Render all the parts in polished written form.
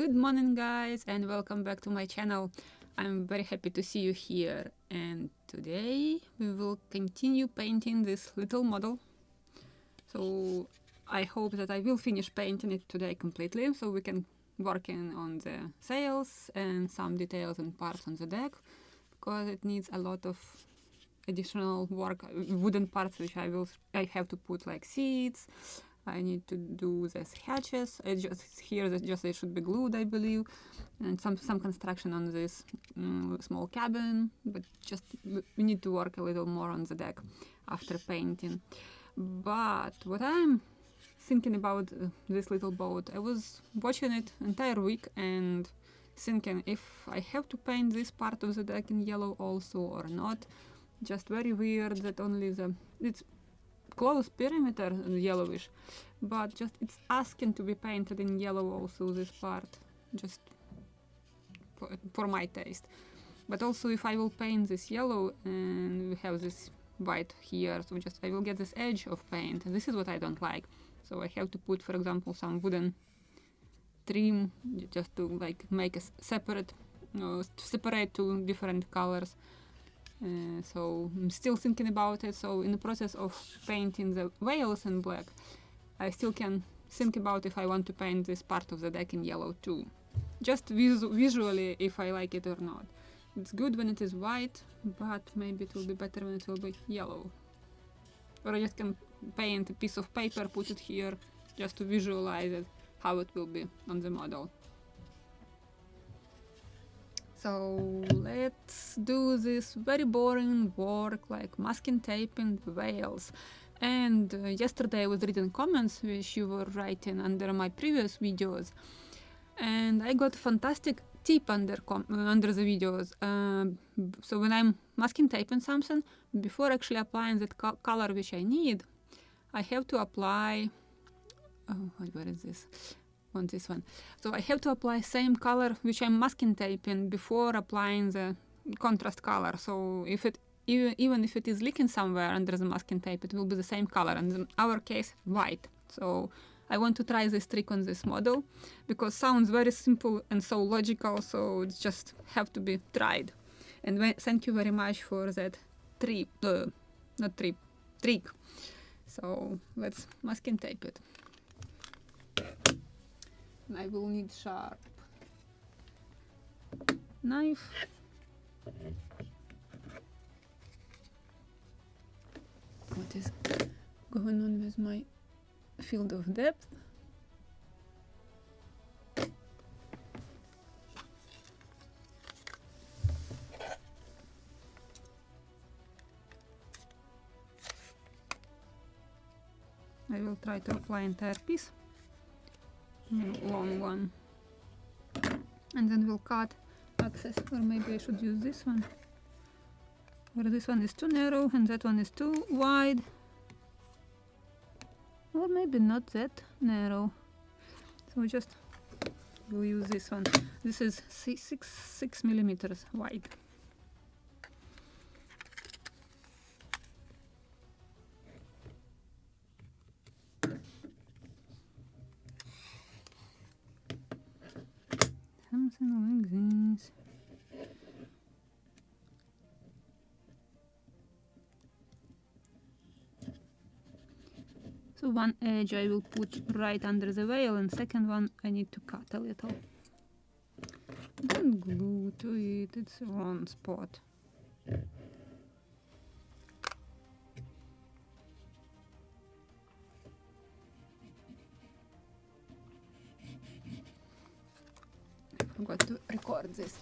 Good morning, guys, and welcome back to my channel. I'm very happy to see you here, and today we will continue painting this little model. So I hope that I will finish painting it today completely, so we can work on the sails and some details and parts on the deck, because it needs a lot of additional work, wooden parts which I have to put, like seats. I need to do these hatches. They should be glued, I believe, and some construction on this small cabin. But just we need to work a little more on the deck after painting. But what I'm thinking about this little boat, I was watching it entire week and thinking if I have to paint this part of the deck in yellow also or not. Just very weird that only it's close perimeter yellowish, but just it's asking to be painted in yellow also, this part, just for my taste. But also if I will paint this yellow and we have this white here, so just I will get this edge of paint, and this is what I don't like. So I have to put, for example, some wooden trim just to like make a separate two different colors. So I'm still thinking about it. So in the process of painting the whales in black, I still can think about if I want to paint this part of the deck in yellow too. Just visually if I like it or not. It's good when it is white, but maybe it will be better when it will be yellow. Or I just can paint a piece of paper, put it here, just to visualize it, how it will be on the model. So let's do this very boring work like masking taping the whales. And yesterday I was reading comments which you were writing under my previous videos, and I got a fantastic tip under the videos. So when I'm masking taping something, before actually applying that color which I need, I have to apply, where is this? On this one. So I have to apply same color which I'm masking taping before applying the contrast color. So if it even if it is leaking somewhere under the masking tape, it will be the same color, and in our case white. So I want to try this trick on this model because it sounds very simple and so logical, so it just have to be tried. And thank you very much for that trick. So let's masking tape it. I will need sharp knife. What is going on with my field of depth? I will try to apply entire piece. Long one, and then we'll cut access, or maybe I should use this one, or this one is too narrow and that one is too wide, or maybe not that narrow, so just we'll use this one. This is 6 millimeters wide. Something like this. So one edge I will put right under the whale, and second one I need to cut a little. Don't glue to it, it's the wrong spot. I forgot to record this.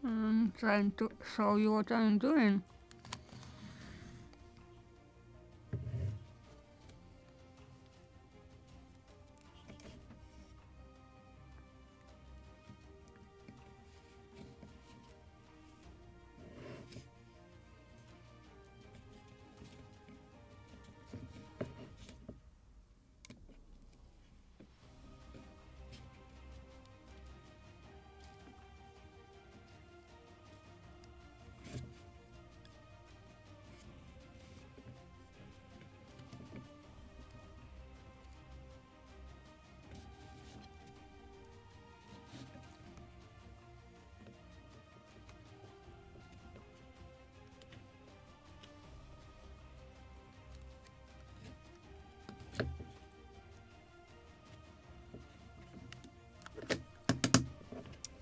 I'm trying to show you what I'm doing.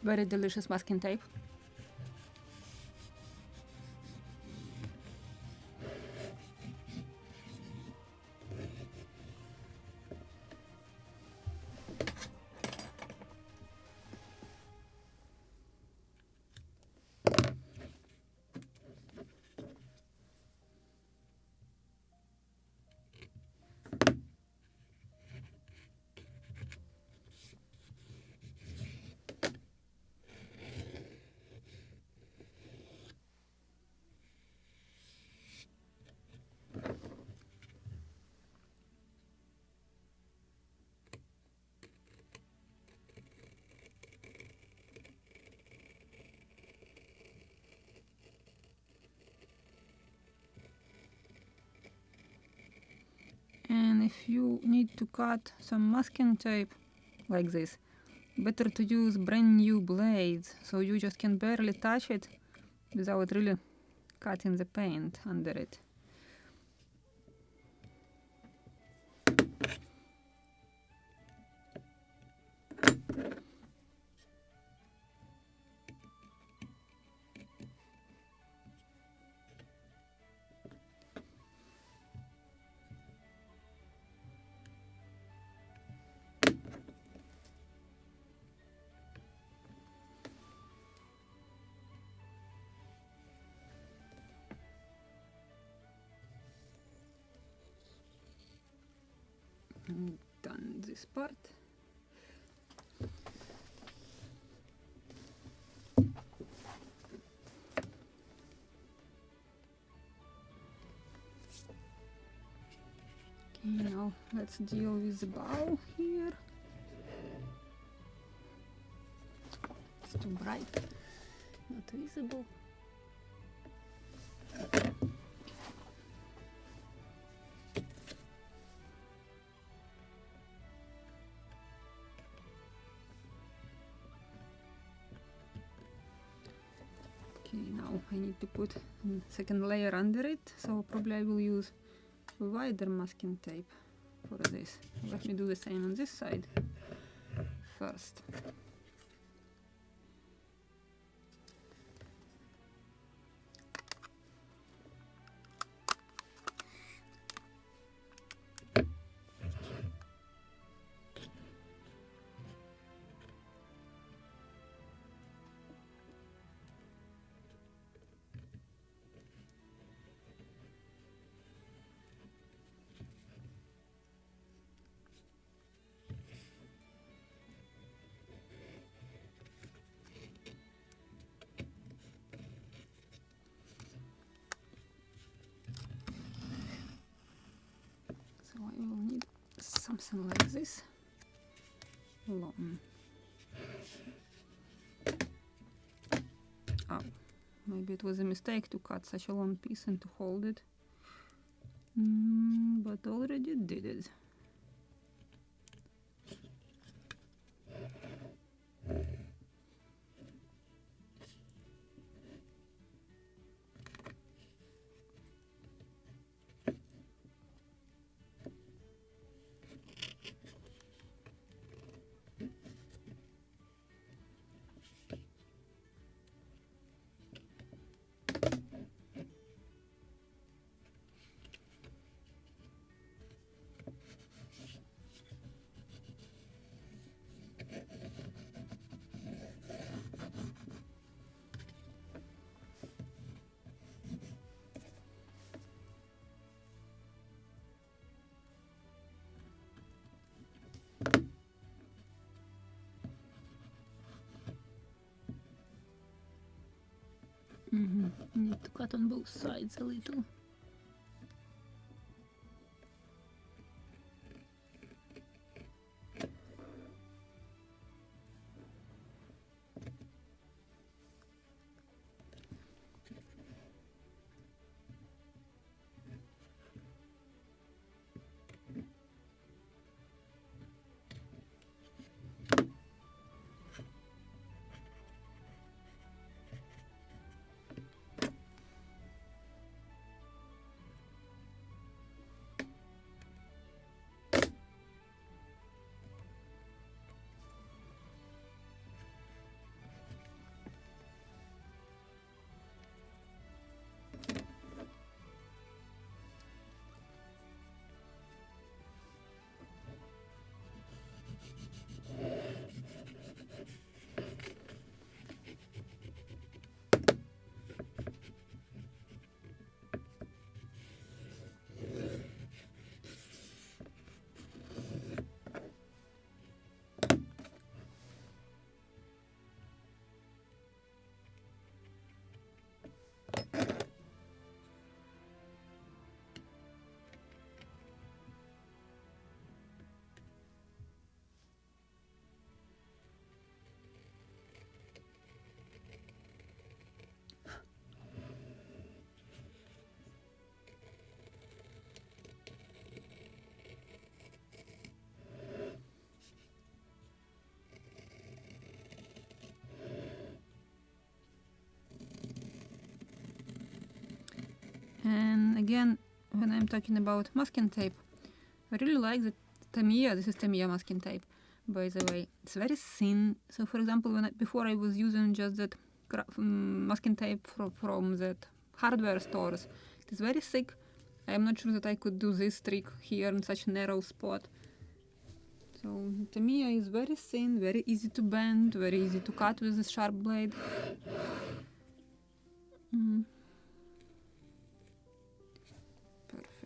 Very delicious masking tape. And if you need to cut some masking tape like this, better to use brand new blades, so you just can barely touch it without really cutting the paint under it. Done this part. Okay, now let's deal with the bow here. It's too bright, not visible. Okay, now I need to put a second layer under it, so probably I will use wider masking tape for this. Let me do the same on this side first. I will need something like this long. Oh, maybe it was a mistake to cut such a long piece and to hold it, but already did it. Need to cut on both sides a little. again, when I'm talking about masking tape, I really like the Tamiya. This is Tamiya masking tape, by the way. It's very thin. So for example, before I was using just that masking tape from that hardware stores. It is very thick. I'm not sure that I could do this trick here in such a narrow spot. So Tamiya is very thin, very easy to bend, very easy to cut with this sharp blade.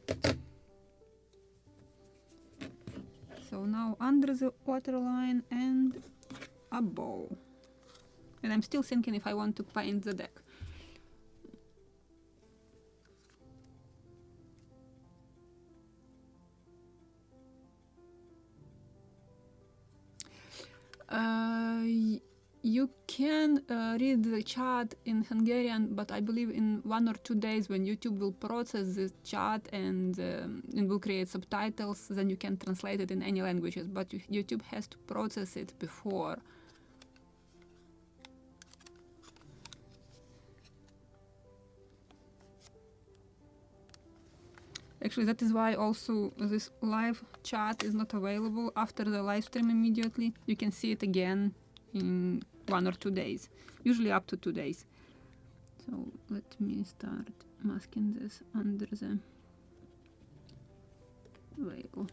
Perfect. So now under the waterline and a bow. And I'm still thinking if I want to paint the deck. You can read the chat in Hungarian, but I believe in 1 or 2 days when YouTube will process the chat and will create subtitles, then you can translate it in any languages, but YouTube has to process it before. Actually, that is why also this live chat is not available after the live stream immediately. You can see it again in 1 or 2 days, usually up to 2 days. So let me start masking this under the veil.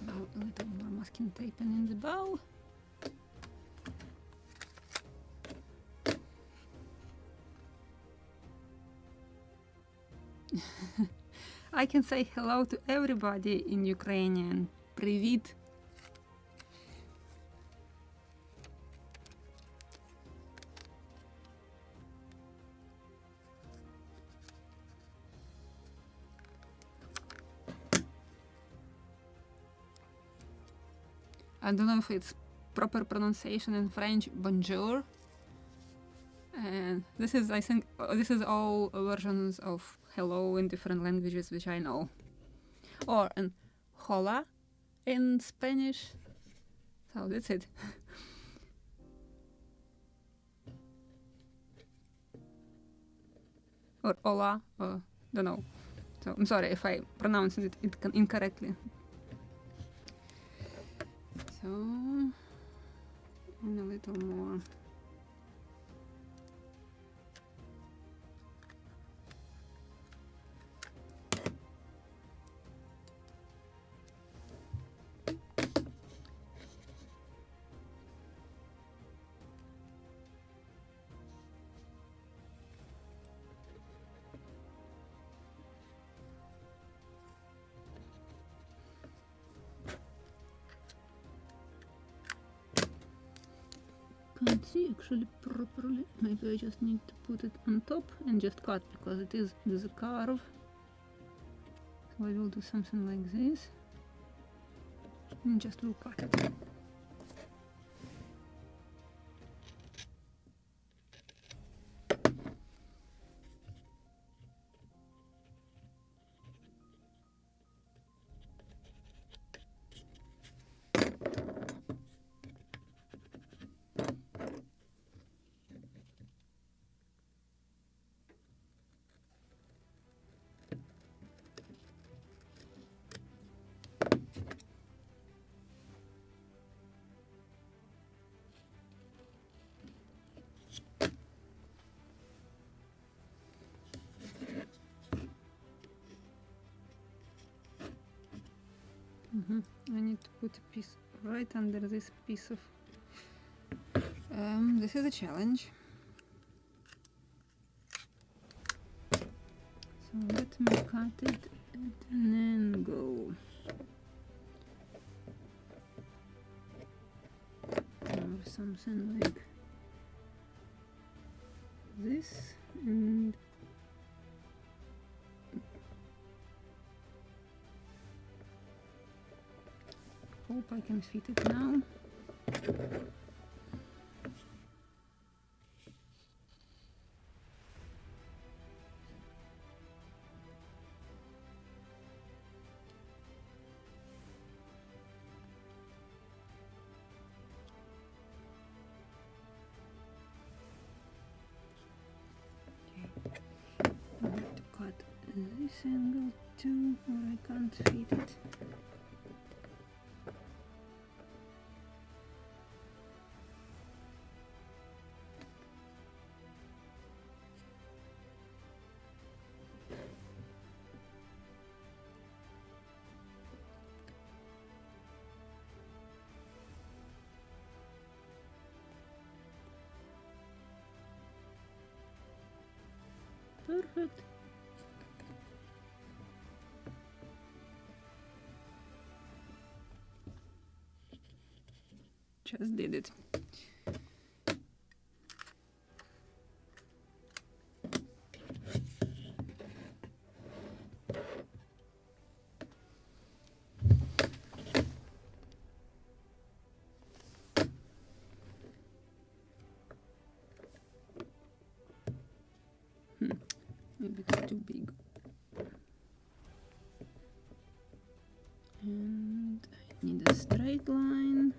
Now a little more masking tape in the bow. I can say hello to everybody in Ukrainian. Привіт. I don't know if it's proper pronunciation in French, bonjour. And this is, I think, this is all versions of hello in different languages which I know. Or and hola in Spanish. So that's it. Or hola, or don't know. So I'm sorry if I pronounce it incorrectly. So, and a little more. Can't see actually properly. Maybe I just need to put it on top and just cut because it is a curve. So I will do something like this and just will cut it. I need to put a piece right under this piece of... this is a challenge. So let me cut it at an angle. Or something like this, and hope I can fit it now. I have to cut this angle too, or I can't fit it. Perfect. Just did it. Maybe it's too big. And I need a straight line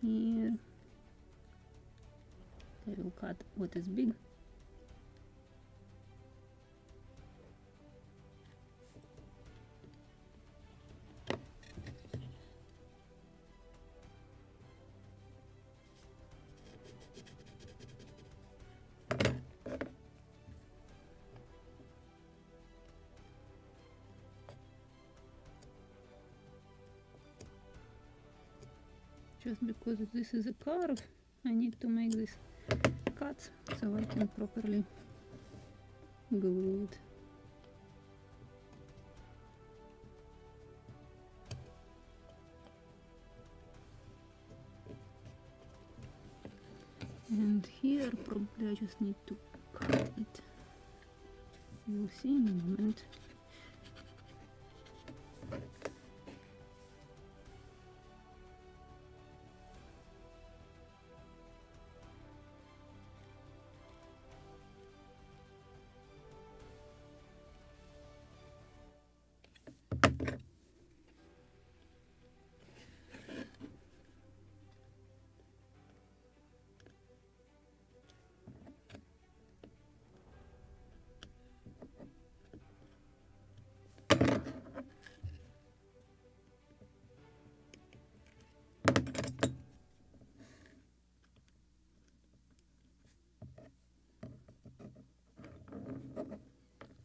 here. I will cut what is big. Just because this is a curve, I need to make this cuts so I can properly glue it. And here probably I just need to cut it. You'll see in a moment.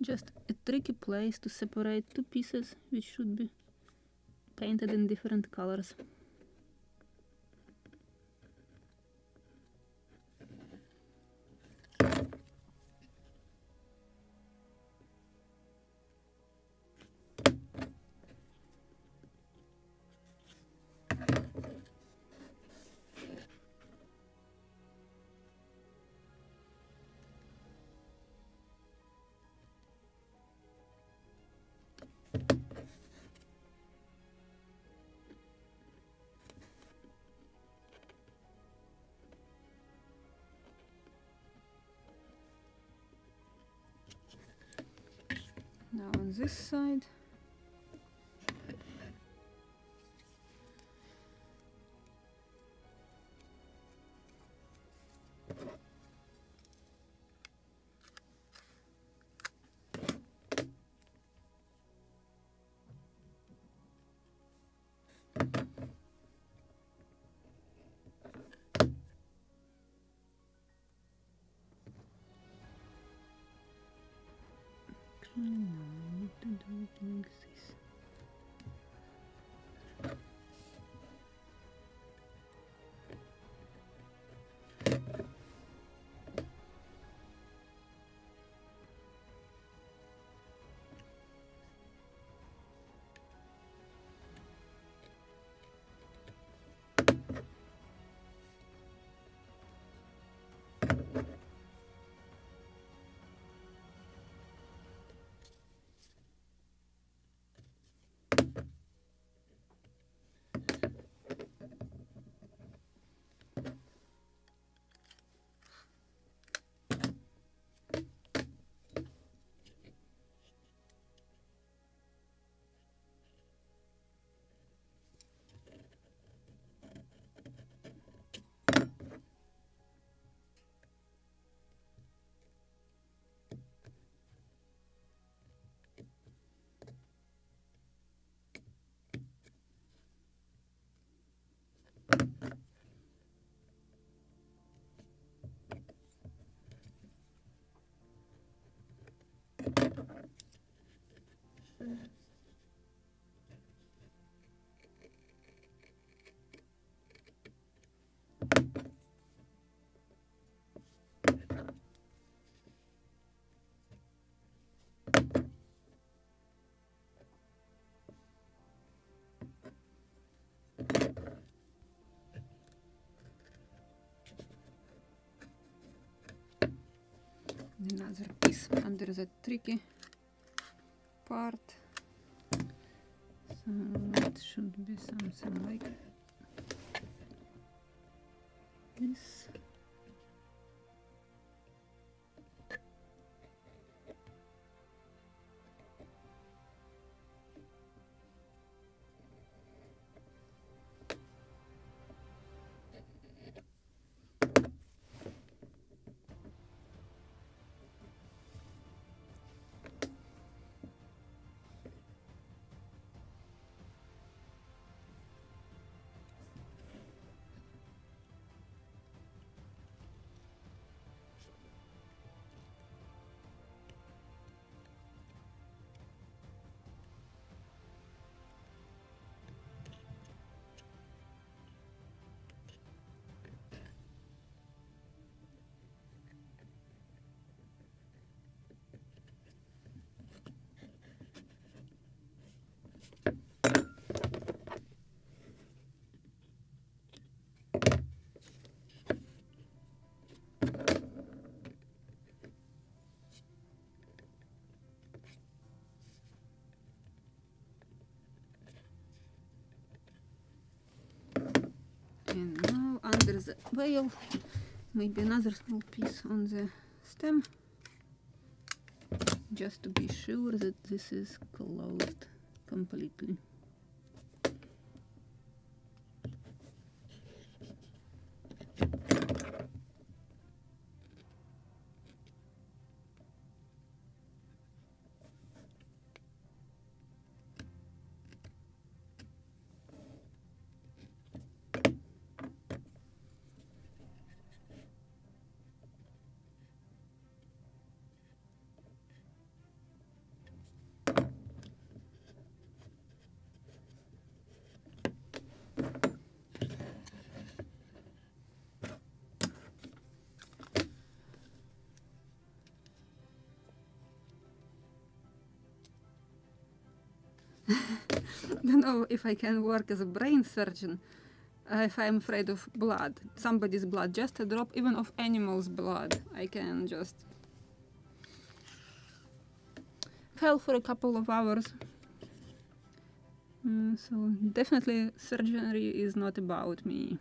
Just a tricky place to separate two pieces which should be painted in different colors. Now on this side, actually no, I need to do it like this. another piece under the tricky part. So it should be something like this. And now under the veil, maybe another small piece on the stem, just to be sure that this is closed completely. Don't know if I can work as a brain surgeon if I'm afraid of blood, somebody's blood, just a drop even of animal's blood. I can just fail for a couple of hours. So definitely surgery is not about me.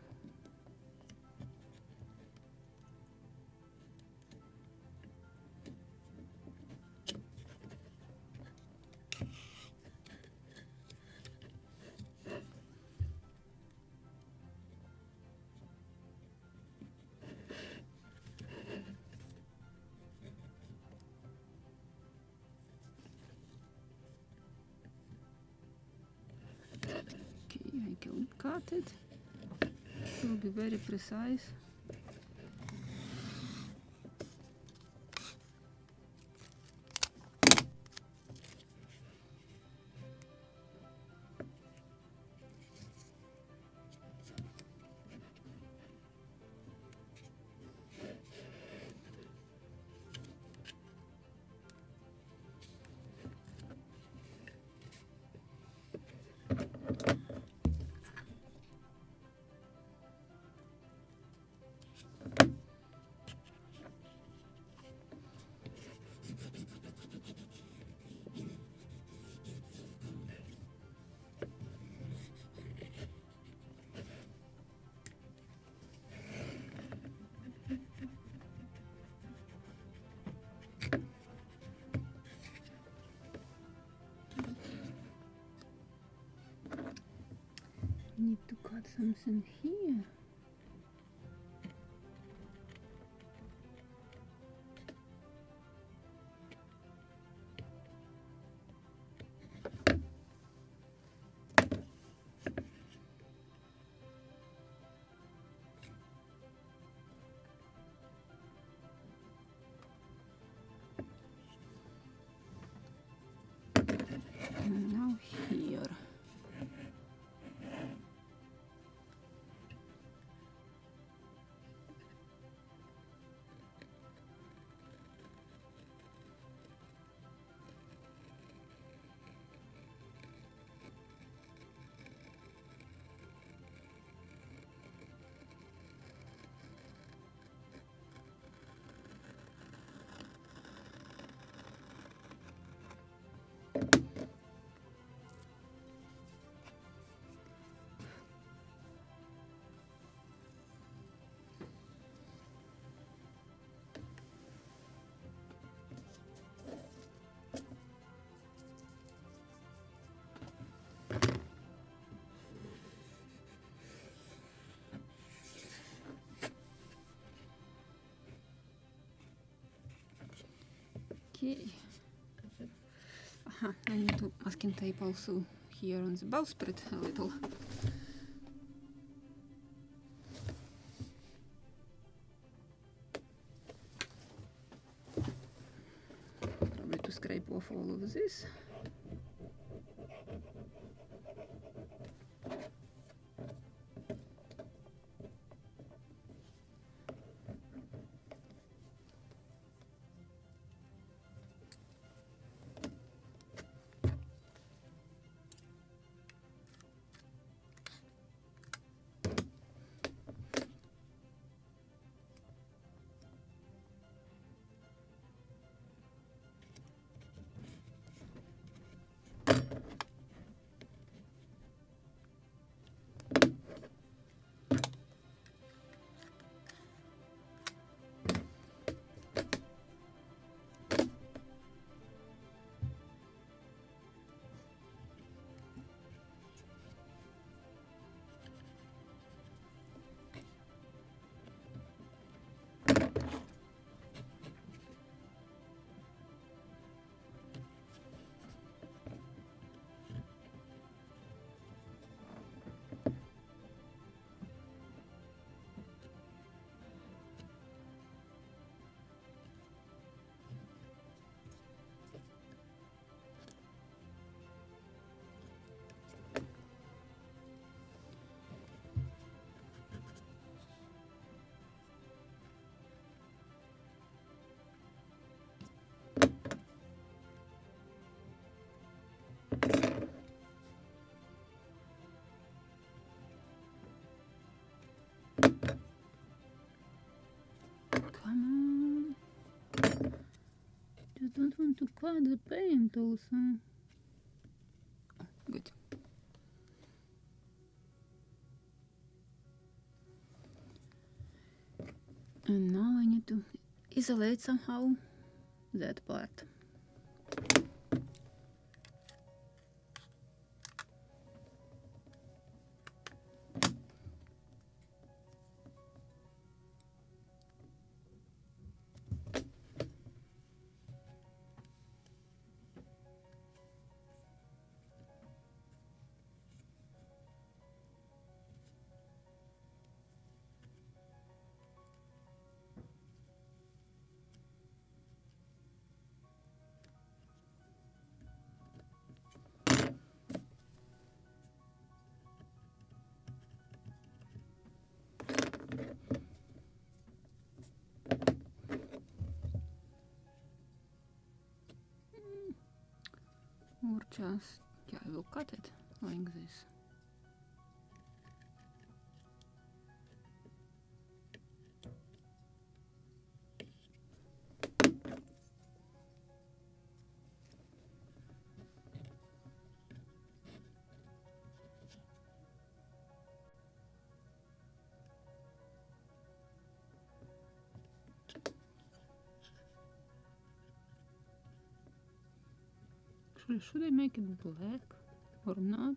I can cut it. It will be very precise. Need to cut something here. And now here. Okay. I need to masking tape also here on the bowsprit a little. Probably to scrape off all of this. Come on. Just don't want to cut the paint also. Oh, good. And now I need to isolate somehow that part. Or just, yeah, I will cut it like this. Actually, should I make it black or not?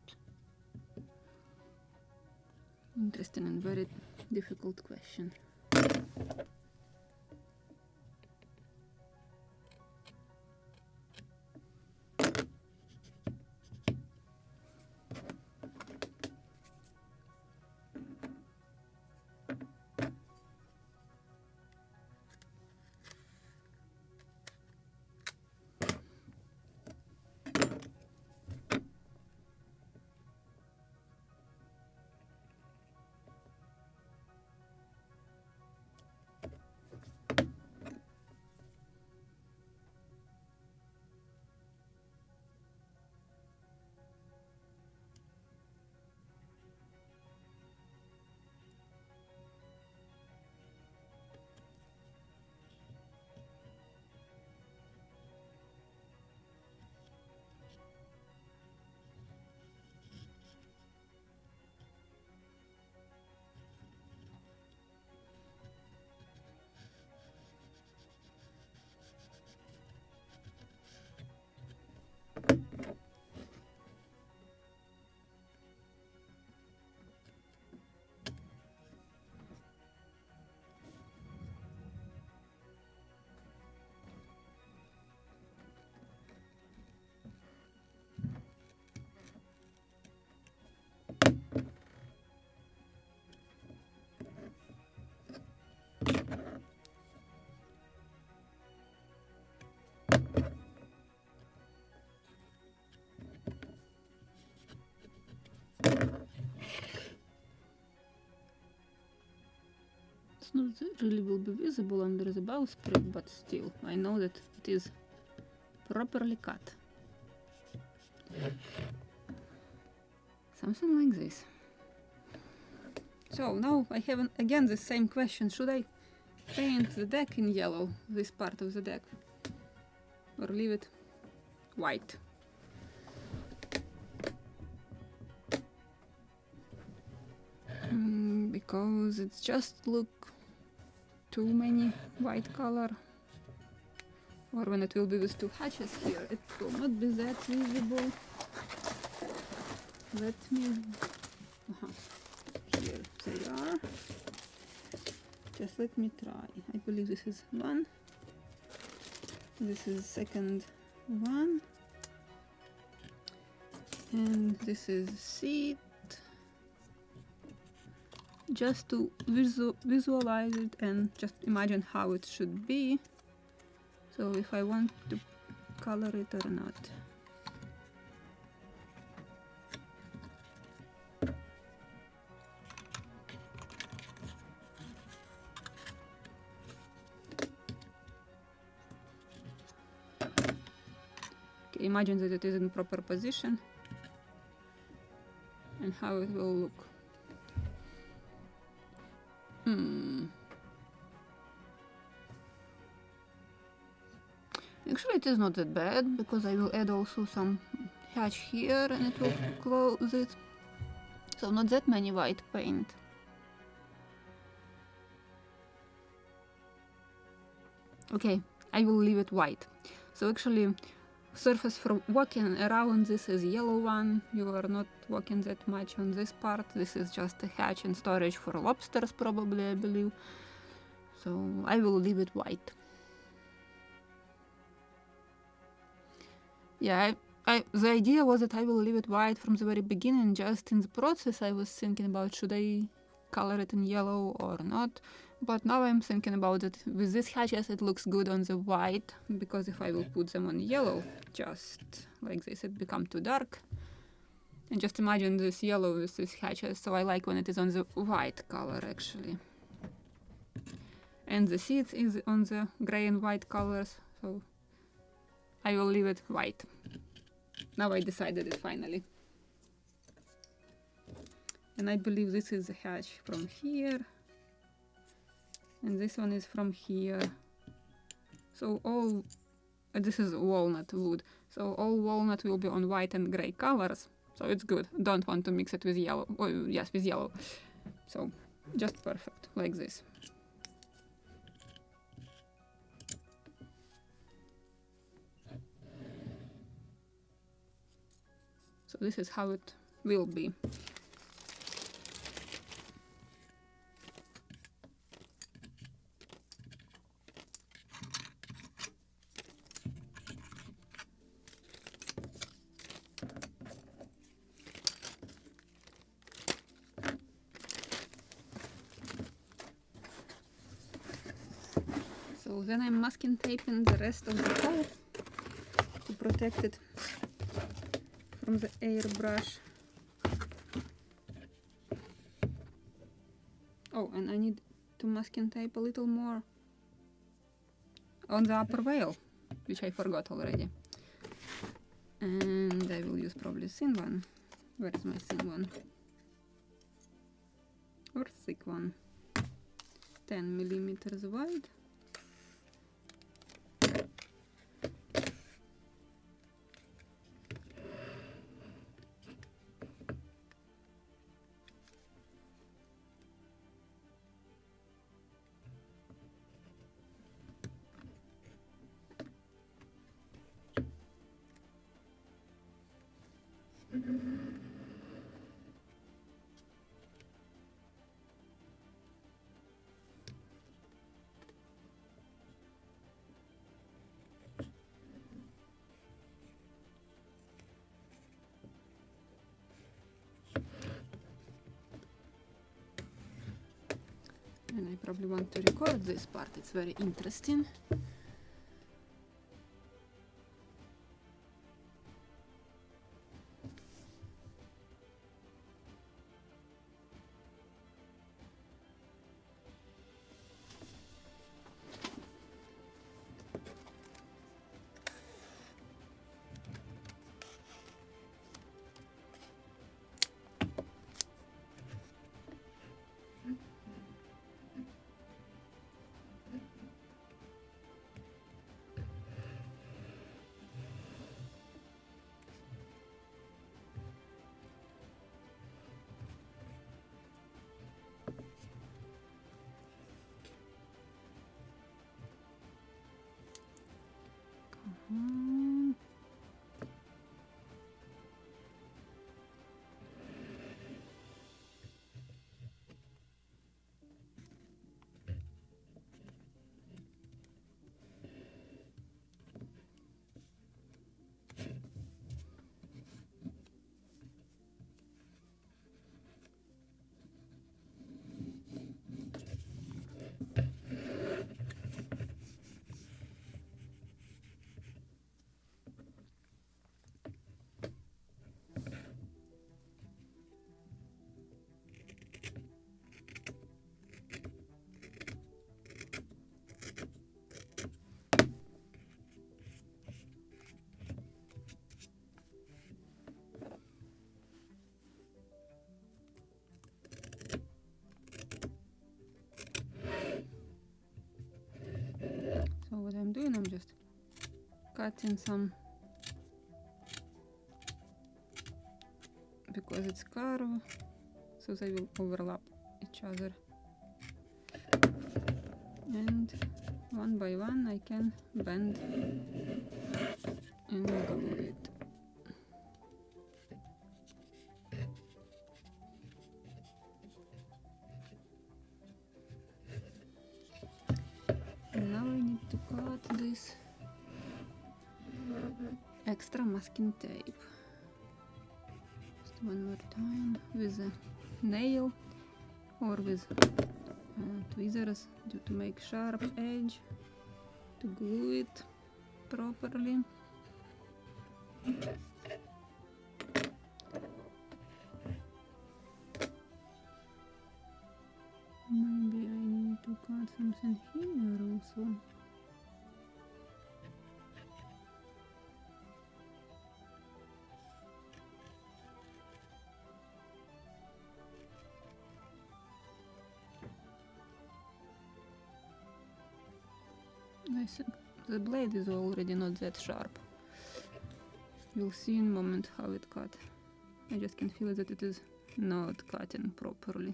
Interesting and very difficult question. it's not really will be visible under the bowsprit, but still, I know that it is properly cut. Something like this. So now I have again the same question. Should I paint the deck in yellow, this part of the deck, or leave it white? Because it's just look too many white color, or when it will be with two hatches here, it will not be that visible. Let me... Here they are. Just let me try. I believe this is one. This is second one. And this is seat. Just to visualize it and just imagine how it should be. So if I want to color it or not. Okay, imagine that it is in proper position and how it will look. Actually, it is not that bad, because I will add also some hatch here and it will close it. So not that many white paint. Okay, I will leave it white. So actually, surface for walking around, this is yellow one. You are not walking that much on this part. This is just a hatch and storage for lobsters, probably, I believe. So I will leave it white. Yeah, the idea was that I will leave it white from the very beginning. Just in the process I was thinking about should I color it in yellow or not. But now I'm thinking about it. With these hatches it looks good on the white, because if I will put them on yellow, just like this, it become too dark. And just imagine this yellow with these hatches, so I like when it is on the white color actually. And the seats is on the gray and white colors, so I will leave it white. Now I decided it finally. And I believe this is the hatch from here. And this one is from here. So all... this is walnut wood. So all walnut will be on white and gray colors. So it's good. Don't want to mix it with yellow. Oh, yes, with yellow. So just perfect, like this. So this is how it will be. So then I'm masking taping the rest of the hull to protect it from the airbrush. Oh, and I need to masking tape a little more on the upper veil, which I forgot already. And I will use probably thin one. Where is my thin one? Or thick one? 10 millimeters wide. And I probably want to record this part, it's very interesting. So what I'm doing, I'm just cutting some, because it's curved, so they will overlap each other. And one by one I can bend and glue it. And now I need to cut this extra masking tape. Just one more time with a nail or with tweezers to make sharp edge, to glue it properly. Maybe I need to cut something here also. I think the blade is already not that sharp. You'll see in a moment how it cut. I just can feel that it is not cutting properly.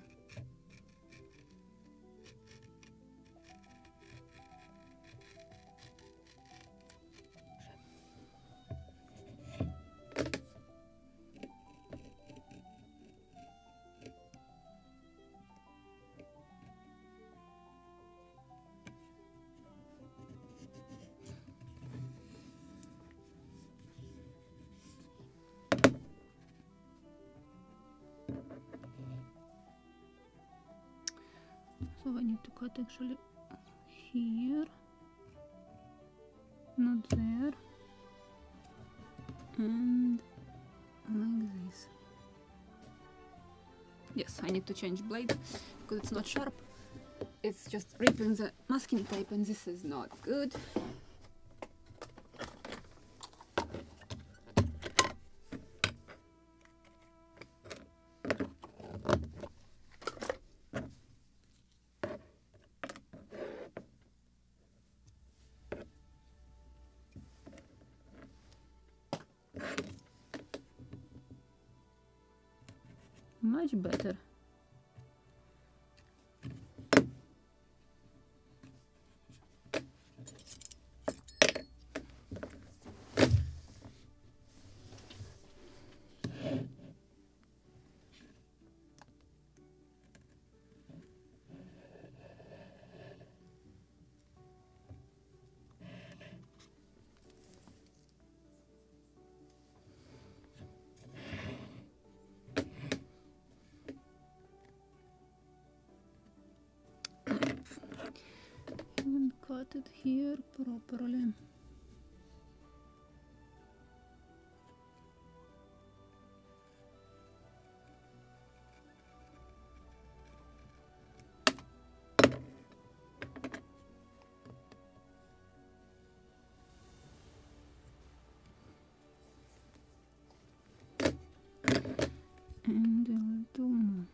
So I need to cut actually here, not there, and like this. Yes, I need to change blade because it's not sharp. It's just ripping the masking tape and this is not good. Much better. And cut it here properly. And a little more.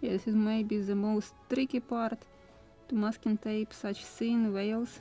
Yeah, this is maybe the most tricky part to masking tape such thin veils.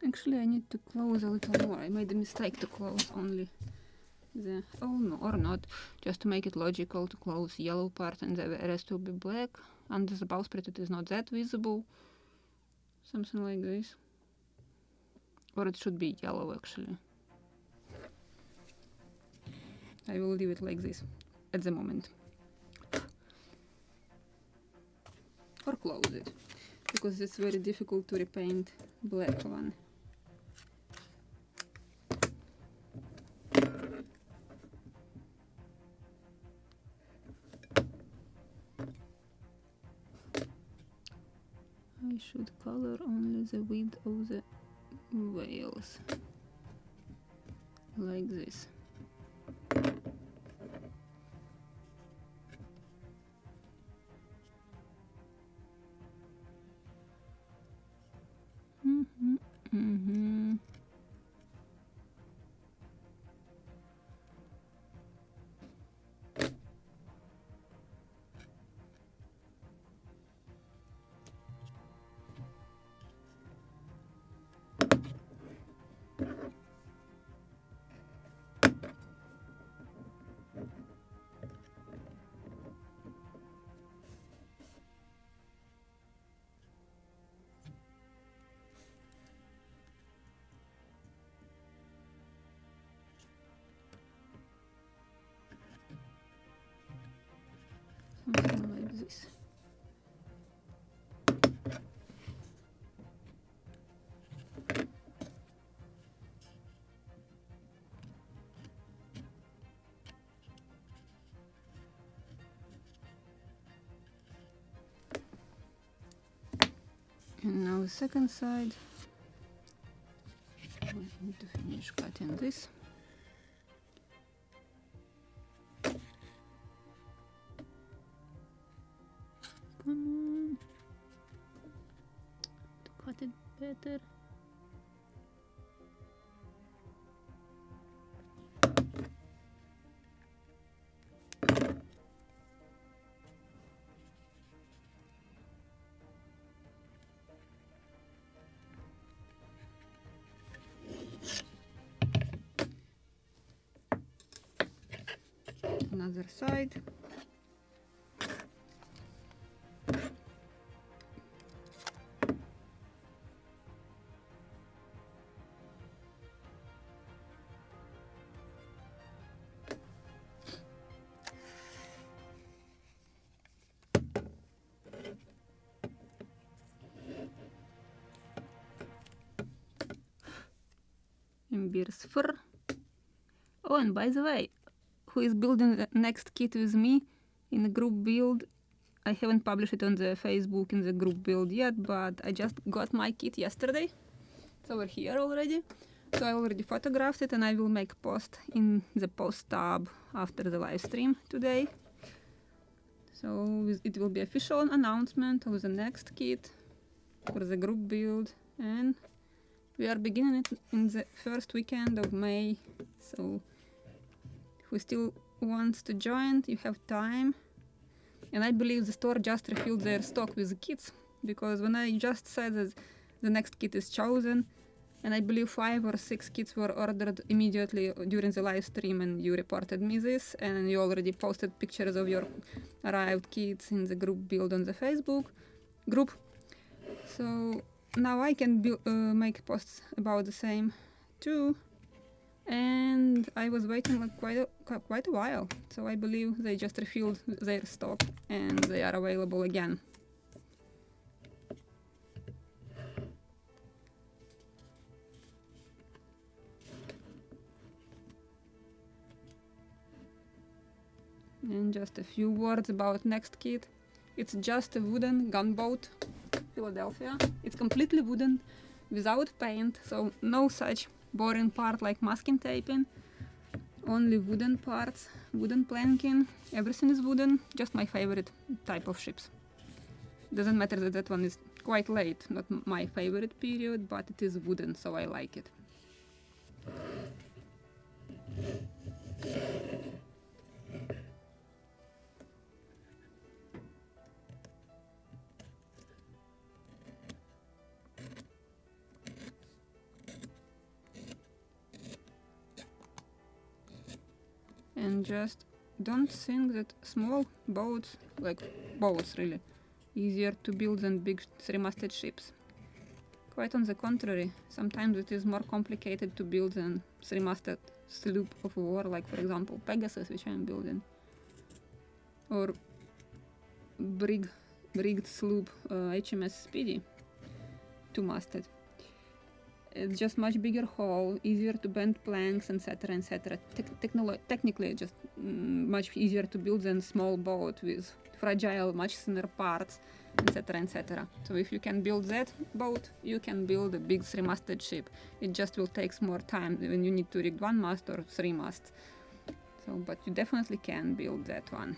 Actually, I need to close a little more. I made a mistake to close only the... oh no, or not. Just to make it logical to close yellow part and the rest will be black. Under the bowsprit it is not that visible. Something like this. Or it should be yellow actually. I will leave it like this at the moment. Or close it, because it's very difficult to repaint black one. I should color only the width of the veils, like this. Something like this. And now the second side. I need to finish cutting this. Come on. To cut it better. Another side. Bear's fur. Oh, and by the way, who is building the next kit with me in the group build? I haven't published it on the Facebook in the group build yet, but I just got my kit yesterday. It's over here already. So I already photographed it and I will make a post in the post tab after the live stream today. So it will be official announcement of the next kit for the group build, and we are beginning it in the first weekend of May. So who still wants to join, you have time. And I believe the store just refilled their stock with the kits, because when I just said that the next kit is chosen, and I believe 5 or 6 kits were ordered immediately during the live stream, and you reported me this, and you already posted pictures of your arrived kits in the group build on the Facebook group. So now I can make posts about the same too. And I was waiting like quite a while, so I believe they just refilled their stock and they are available again. And just a few words about next kit. It's just a wooden gunboat Philadelphia. It's completely wooden, without paint, so no such boring part like masking taping. Only wooden parts, wooden planking, everything is wooden, just my favorite type of ships. Doesn't matter that that one is quite late, not my favorite period, but it is wooden, so I like it. And just don't think that small boats, like boats really, easier to build than big three-masted ships. Quite on the contrary, sometimes it is more complicated to build than three-masted sloop of war, like for example Pegasus, which I'm building, or rigged sloop HMS Speedy, two-masted. It's just much bigger hull, easier to bend planks, etc., etc. Technically, just much easier to build than small boat with fragile, much thinner parts, etc., etc. So if you can build that boat, you can build a big three-masted ship. It just will take more time when you need to rig one mast or three masts. So, but you definitely can build that one.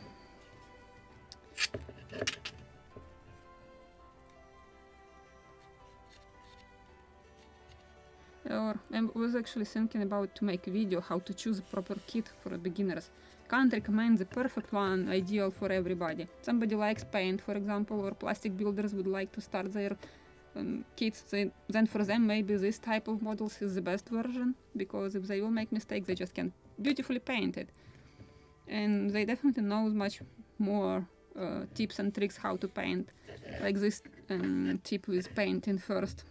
Or I was actually thinking about to make a video how to choose a proper kit for beginners. Can't recommend the perfect one, ideal for everybody. Somebody likes paint, for example, or plastic builders would like to start their kits. Then for them maybe this type of models is the best version, because if they will make mistakes, they just can beautifully paint it. And they definitely know much more tips and tricks how to paint, like this tip with painting first.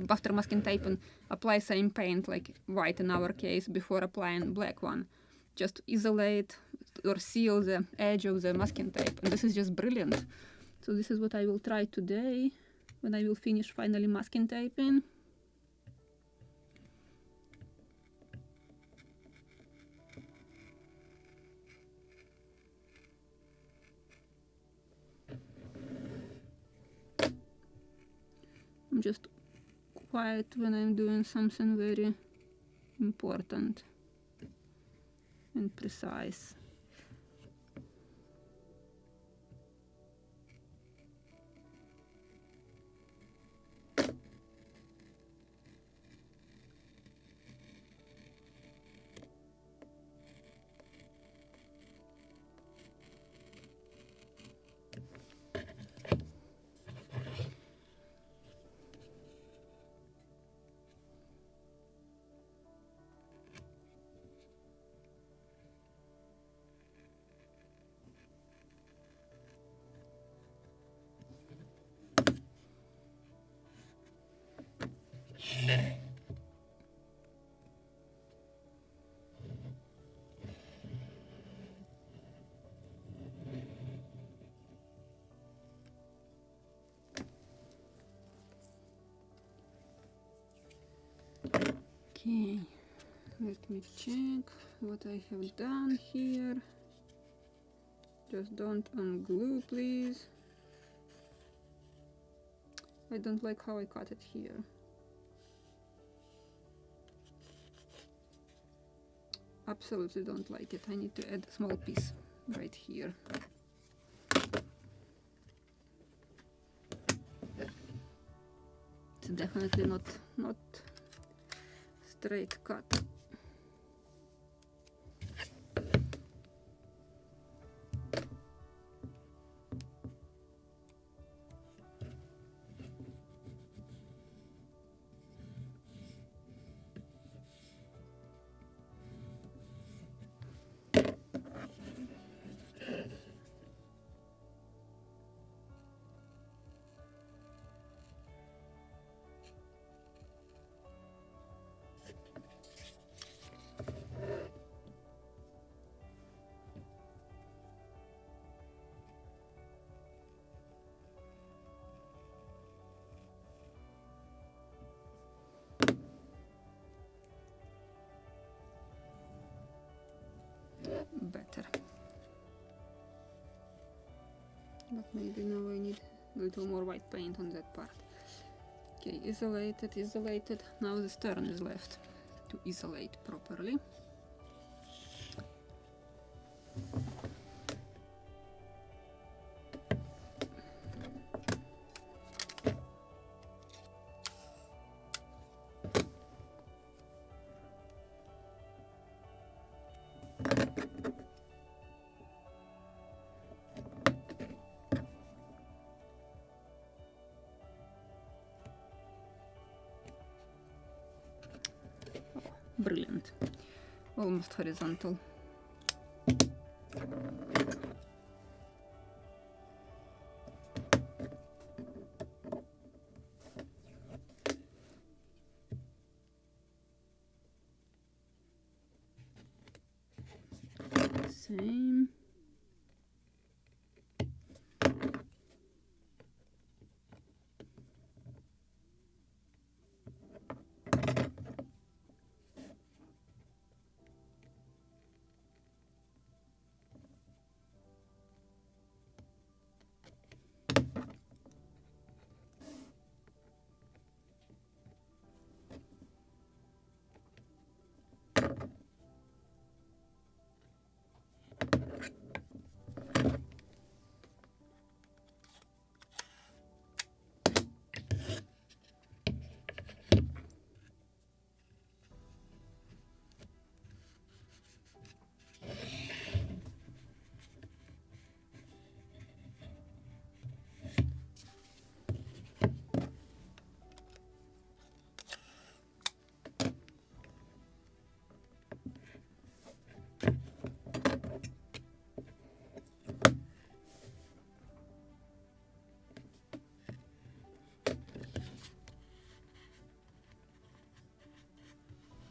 After masking tape, and apply same paint, like white in our case, before applying black one. Just isolate or seal the edge of the masking tape, and this is just brilliant. So this is what I will try today when I will finish finally masking taping. I'm just quiet when I'm doing something very important and precise. Okay, let me check what I have done here. Just don't unglue, please. I don't like how I cut it here. Absolutely don't like it. I need to add a small piece right here. It's definitely not straight cut. but maybe now I need a little more white paint on that part. Okay, isolated. Now the stern is left to isolate properly. Brilliant. Almost horizontal. Same.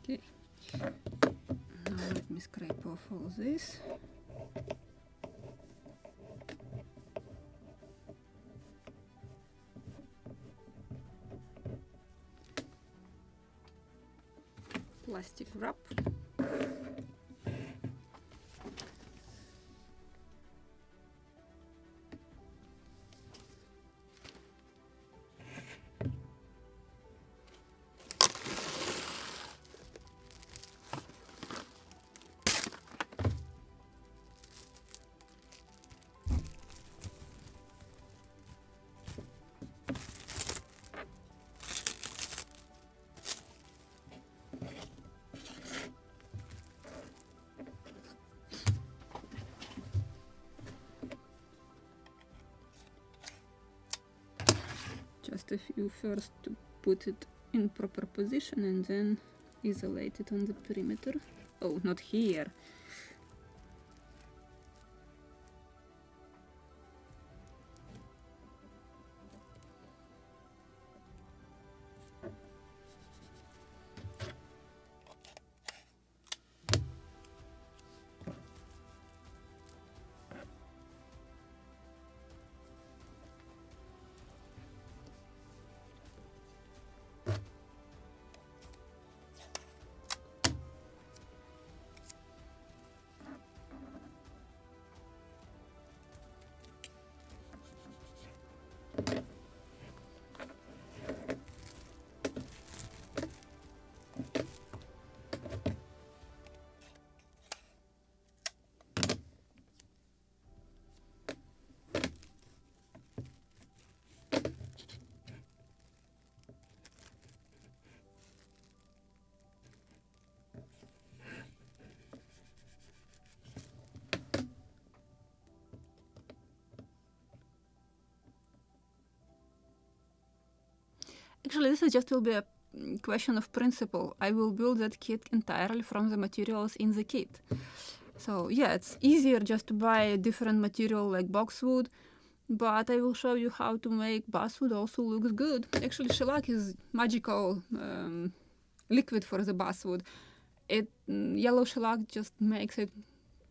Okay, now let me scrape off all this. Plastic wrap. Just a few first to put it in proper position and then isolate it on the perimeter. Oh, not here. Actually, this is just will be a question of principle. I will build that kit entirely from the materials in the kit. So yeah, it's easier just to buy a different material like boxwood, but I will show you how to make basswood also looks good. Actually, shellac is magical liquid for the basswood. Yellow shellac just makes it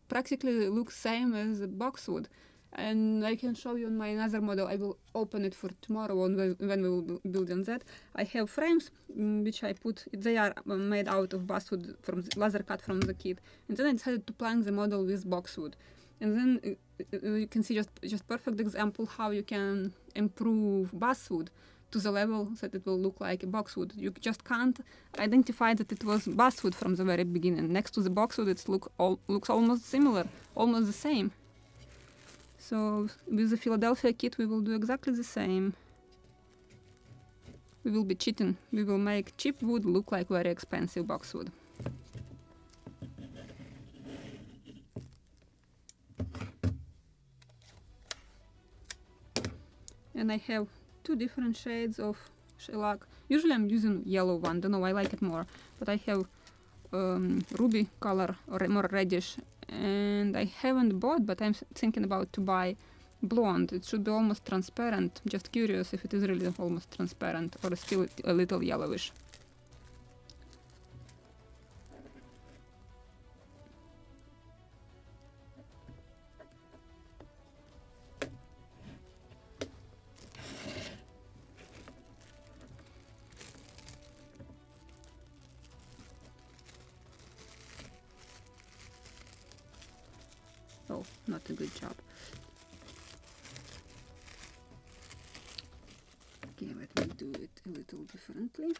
practically look same as the boxwood. And I can show you on my another model. I will open it for tomorrow when we will build on that. I have frames which I put, they are made out of basswood from laser cut from the kit. And then I decided to plank the model with boxwood. And then you can see just perfect example how you can improve basswood to the level that it will look like a boxwood. You just can't identify that it was basswood from the very beginning. Next to the boxwood, it looks almost similar, almost the same. So with the Philadelphia kit, we will do exactly the same. We will be cheating. We will make cheap wood look like very expensive boxwood. And I have 2 different shades of shellac. Usually I'm using yellow one, don't know, I like it more. But I have ruby color, or more reddish, and I haven't bought, but I'm thinking about to buy blonde. It should be almost transparent. Just curious if it is really almost transparent or still a little yellowish. Oh, not a good job. Okay, let me do it a little differently.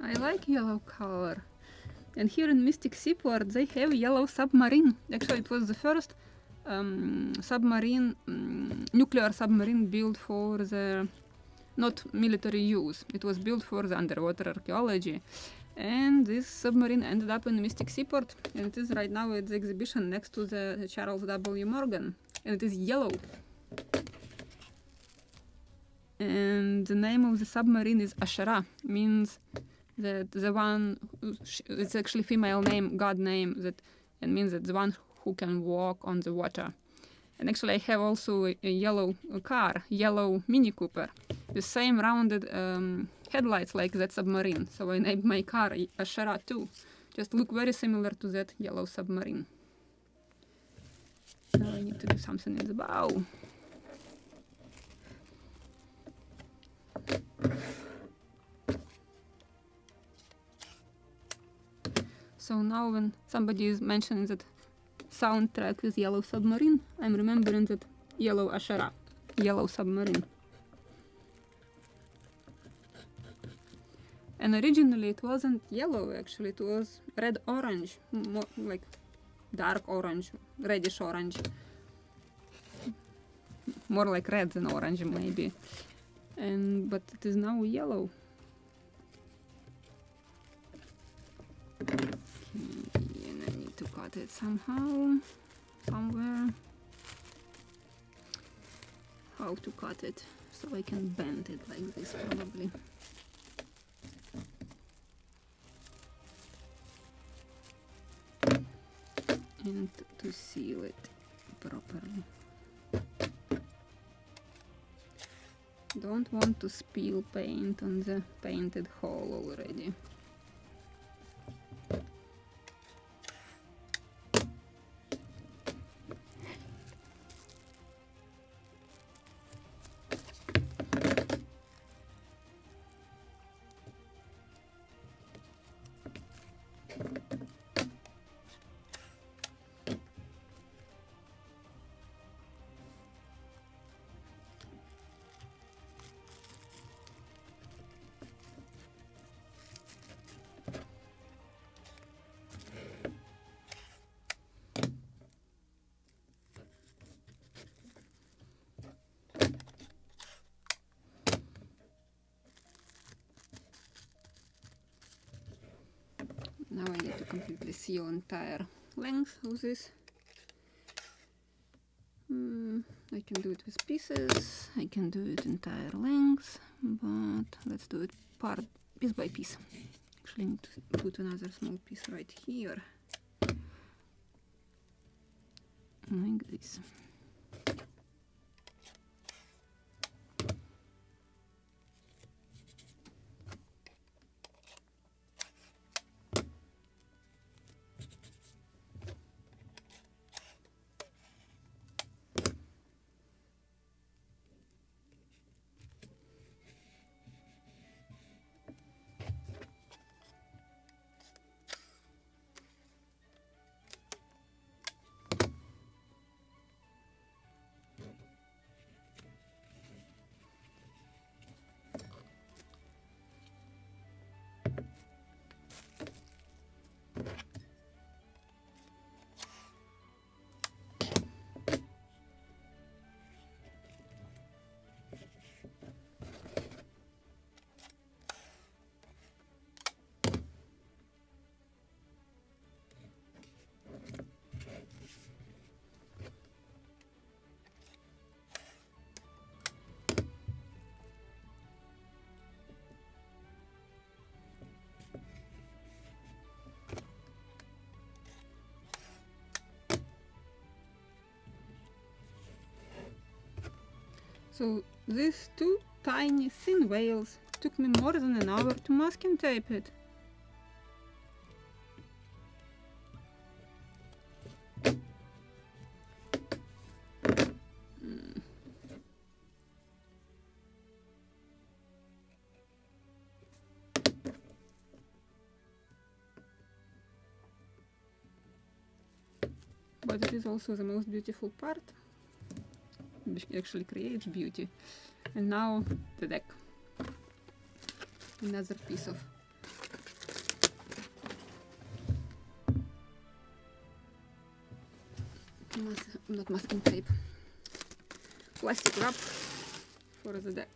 I like yellow color. And here in Mystic Seaport they have yellow submarine. Actually it was the first submarine, nuclear submarine built for the not military use. It was built for the underwater archaeology. And this submarine ended up in Mystic Seaport, and it is right now at the exhibition next to the Charles W. Morgan. And it is yellow. And the name of the submarine is Asherah, means that the one, it's actually female name, god name, that, and means that the one who can walk on the water. And actually I have also a yellow car, yellow Mini Cooper, the same rounded headlights like that submarine. So I named my car Asherah too. Just look very similar to that yellow submarine. Now I need to do something in the bow. So now when somebody is mentioning that soundtrack with Yellow Submarine, I'm remembering that yellow Asherah, yellow submarine. And originally it wasn't yellow, actually it was red-orange, more like dark orange, reddish orange. More like red than orange maybe. But it is now yellow. And I need to cut it somehow, somewhere. How to cut it so I can bend it like this probably. And to seal it properly. Don't want to spill paint on the painted hole already. Now I need to completely seal entire length of this. I can do it with pieces, I can do it entire length, but let's do it piece by piece. Actually, I need to put another small piece right here, like this. So these two tiny thin whales took me more than an hour to masking tape it. But it is also the most beautiful part, which actually creates beauty. And now the deck. Another piece of not masking tape, plastic wrap for the deck.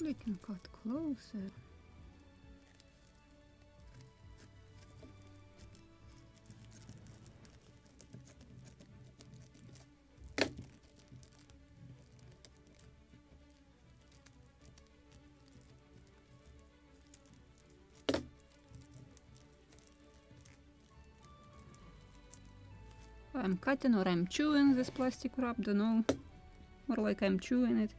I can cut closer. I'm cutting or I'm chewing this plastic wrap, don't know. More like I'm chewing it.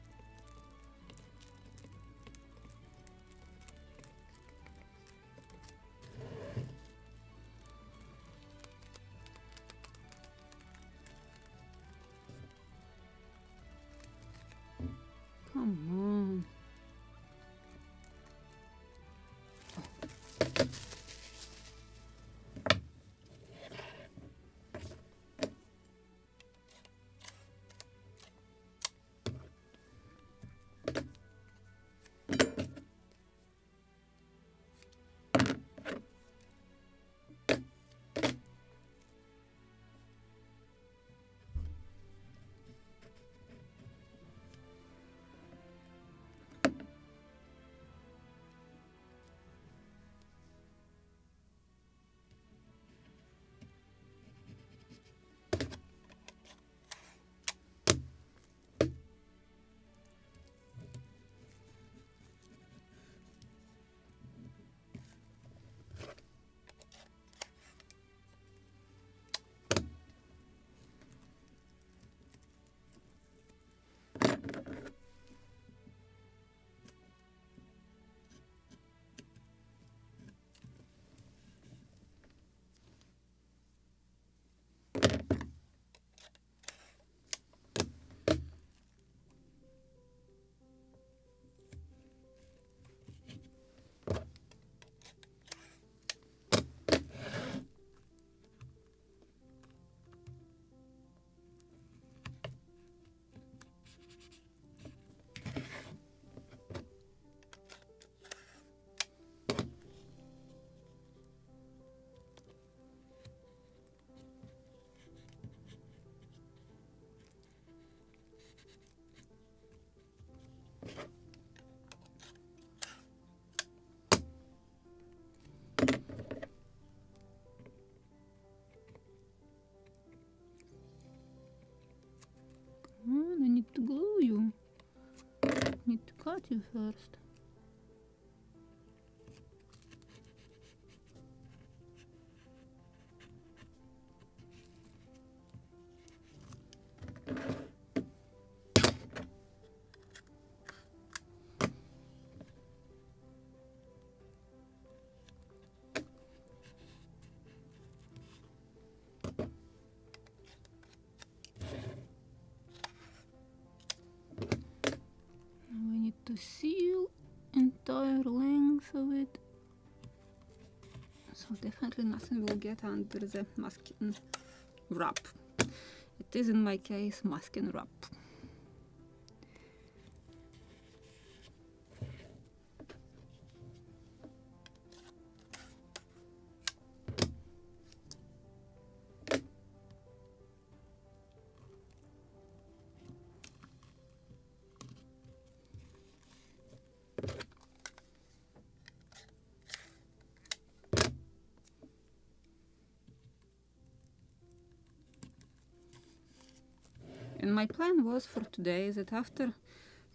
Come on. cut you first. To seal entire length of it, so definitely nothing will get under the masking wrap. It is in my case masking wrap. And my plan was for today that after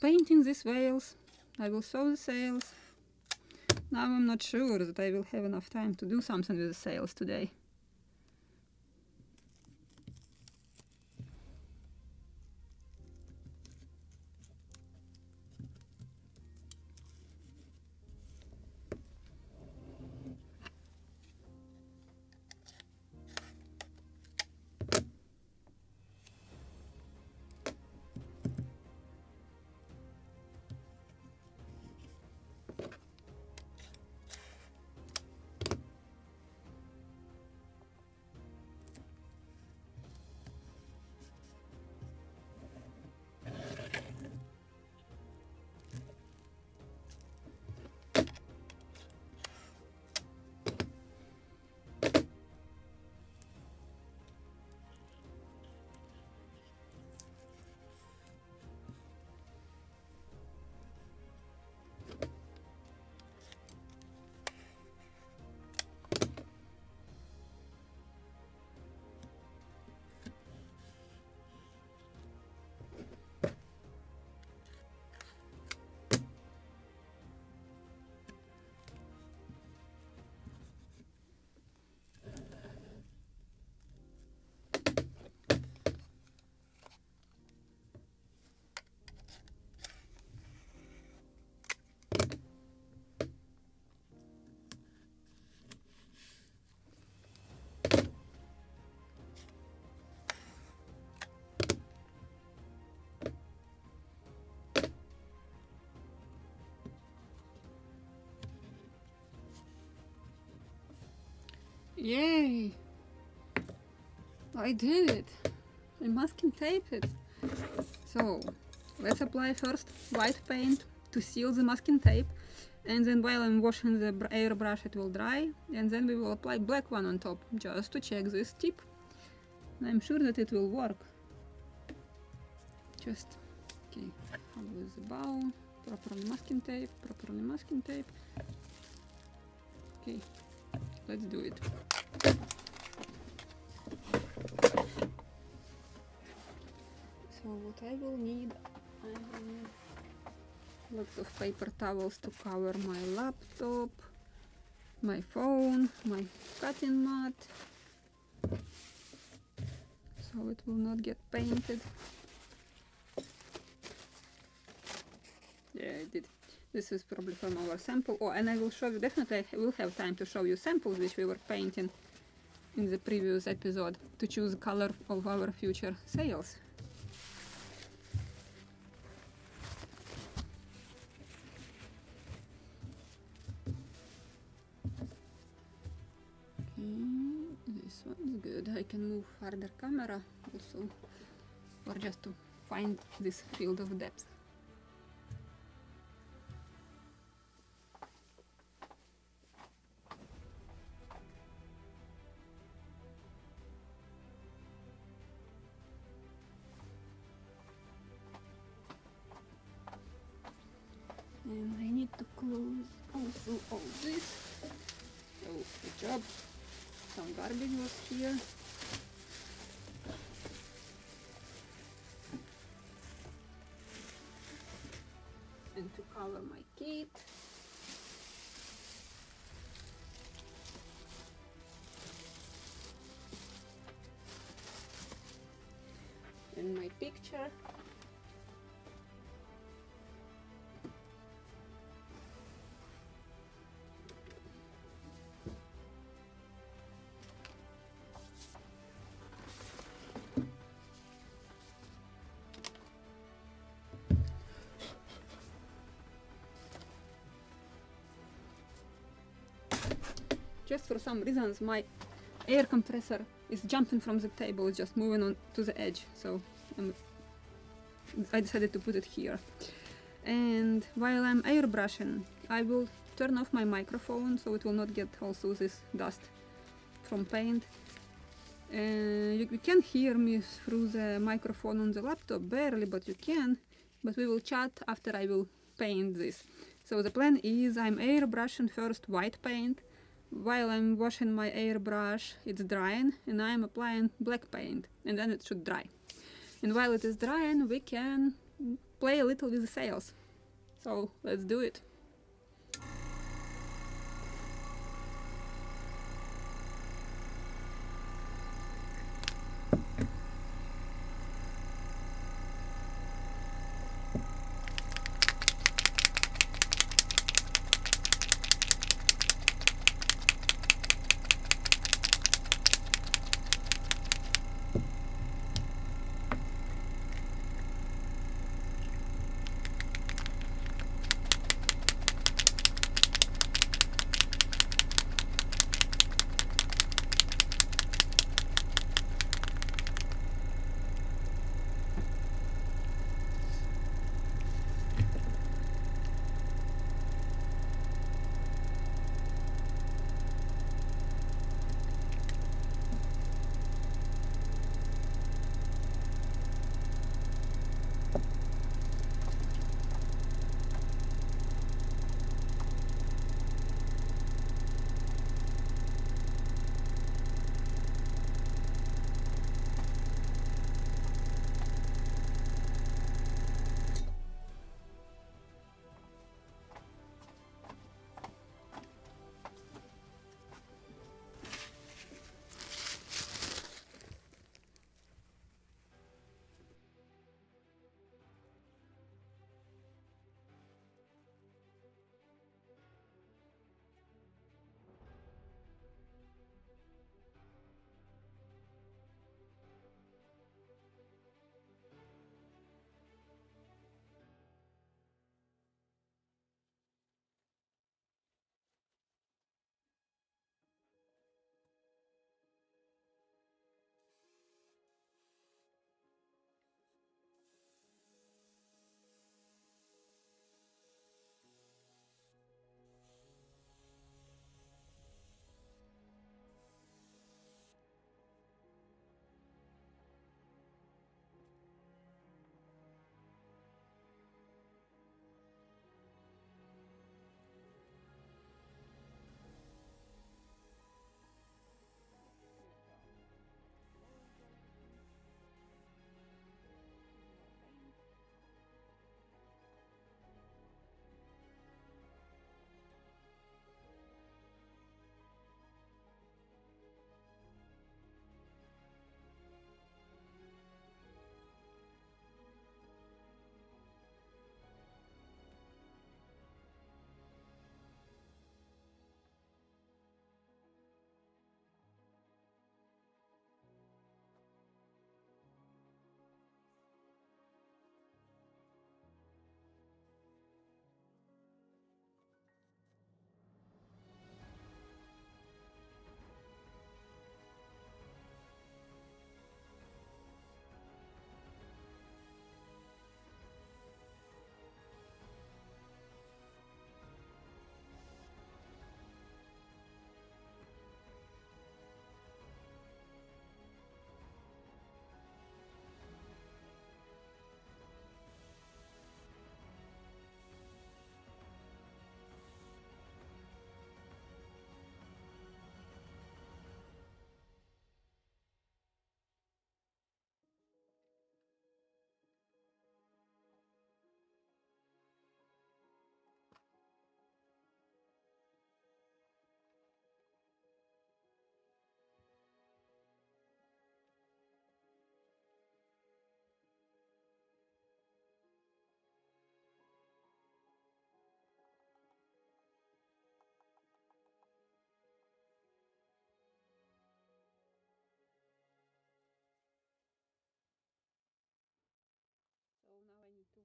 painting these whales, I will sew the sails. Now I'm not sure that I will have enough time to do something with the sails today. Yay! I did it! I masking tape it. So let's apply first white paint to seal the masking tape, and then while I'm washing the airbrush it will dry, and then we will apply black one on top just to check this tip. I'm sure that it will work. Just okay, with the bow, properly masking tape, Okay, let's do it. So what I will need lots of paper towels to cover my laptop, my phone, my cutting mat, so it will not get painted. Yeah, I did. This is probably from our sample. Oh, and I will show you, definitely I will have time to show you samples which we were painting in the previous episode to choose color of our future sails. This one's good. I can move further camera also, or just to find this field of depth. And I need to close also all this. Oh, good job. Some garbage was here. And to cover my kit. And my picture. Just for some reasons my air compressor is jumping from the table, just moving on to the edge, so I decided to put it here. And while I'm airbrushing, I will turn off my microphone so it will not get also this dust from paint. You can hear me through the microphone on the laptop, barely, but you can. But we will chat after I will paint this. So the plan is I'm airbrushing first white paint. While I'm washing my airbrush, it's drying, and I'm applying black paint, and then it should dry. And while it is drying, we can play a little with the sails. So let's do it.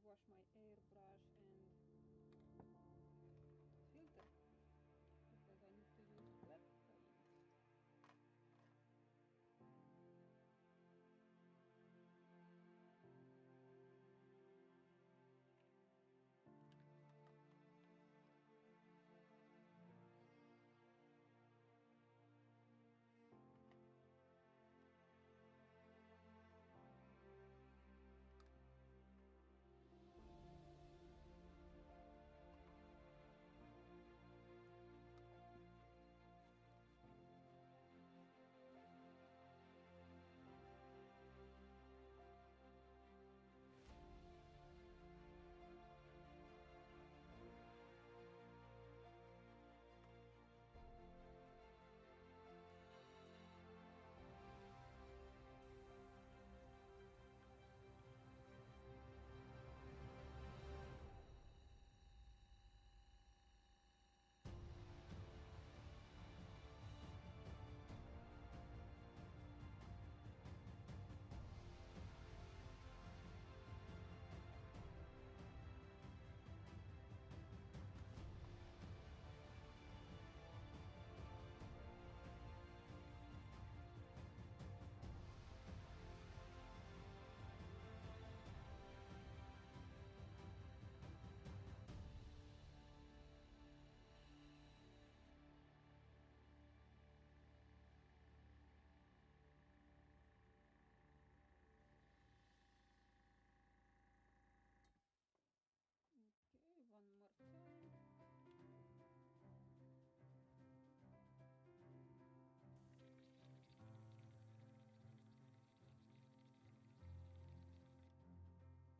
wash my airbrush and filter because I need to use black paint. Okay, one more time.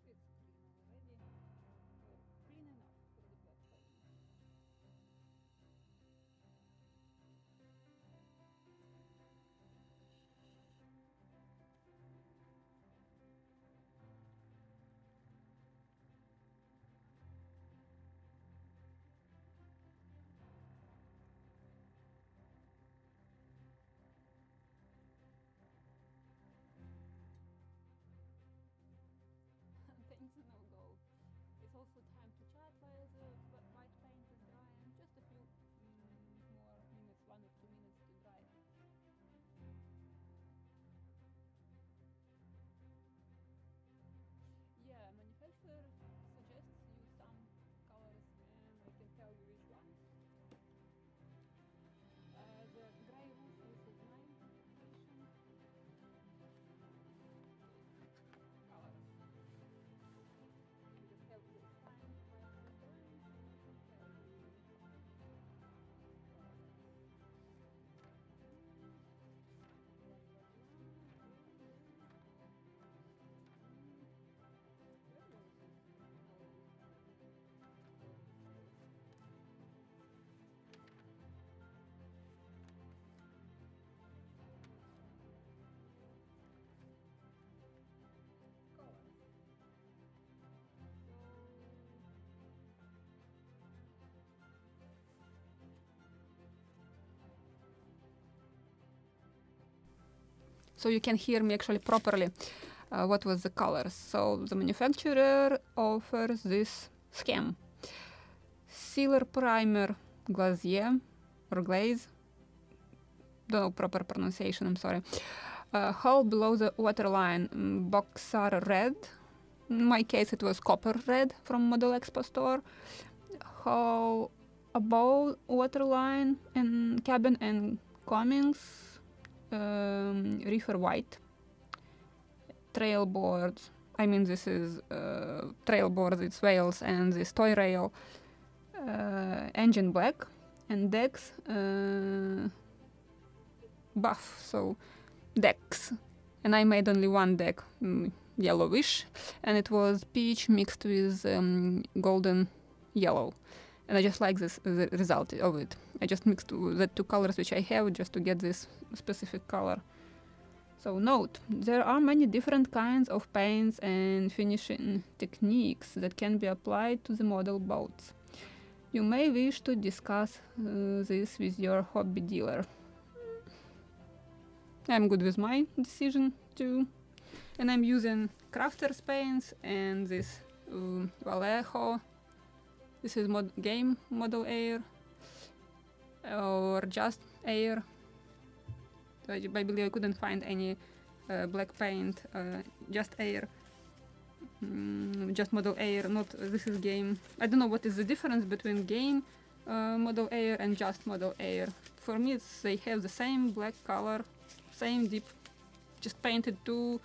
It's clean already, or clean enough for the black paint. Things no go. It's also time to chat while the white paint is drying. Just a few more minutes, 1 or 2 minutes to dry. Yeah, manufacturer suggests use some colors and I can tell you which ones. The gray roof, this is my interpretation. Colors. You just have to find while it's drying so I can tell you. So you can hear me actually properly. What was the colors? So the manufacturer offers this scheme: sealer primer glazier or glaze. Don't know proper pronunciation. I'm sorry. Hull below the waterline, boxer red. In my case, it was copper red from Model Expo store. Hull above waterline and cabin and coamings, reefer white. Trail boards. I mean, this is trail boards. It's whales and this toy rail. Engine black and decks buff. So decks, and I made only one deck, yellowish, and it was peach mixed with golden yellow, and I just like this the result of it. I just mixed the two colors which I have just to get this specific color. So note, there are many different kinds of paints and finishing techniques that can be applied to the model boats. You may wish to discuss this with your hobby dealer. I'm good with my decision too. And I'm using crafter's paints and this Vallejo. This is game model air, or just air. So I believe I couldn't find any black paint, just air. Just model air, not this is game. I don't know what is the difference between game model air and just model air. For me, they have the same black color, same deep, just painted two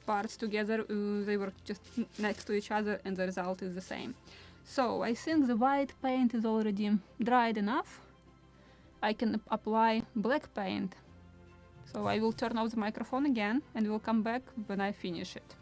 parts together. They were just next to each other, and the result is the same. So I think the white paint is already dried enough. I can apply black paint. So I will turn off the microphone again, and we'll come back when I finish it.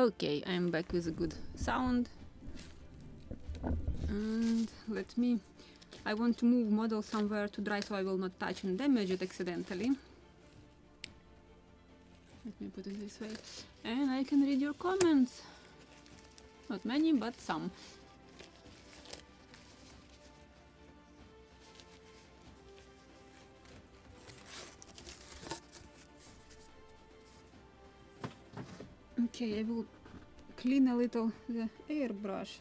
Okay, I'm back with a good sound. And I want to move model somewhere to dry so I will not touch and damage it accidentally. Let me put it this way. And I can read your comments. Not many, but some. Okay, I will clean a little the airbrush.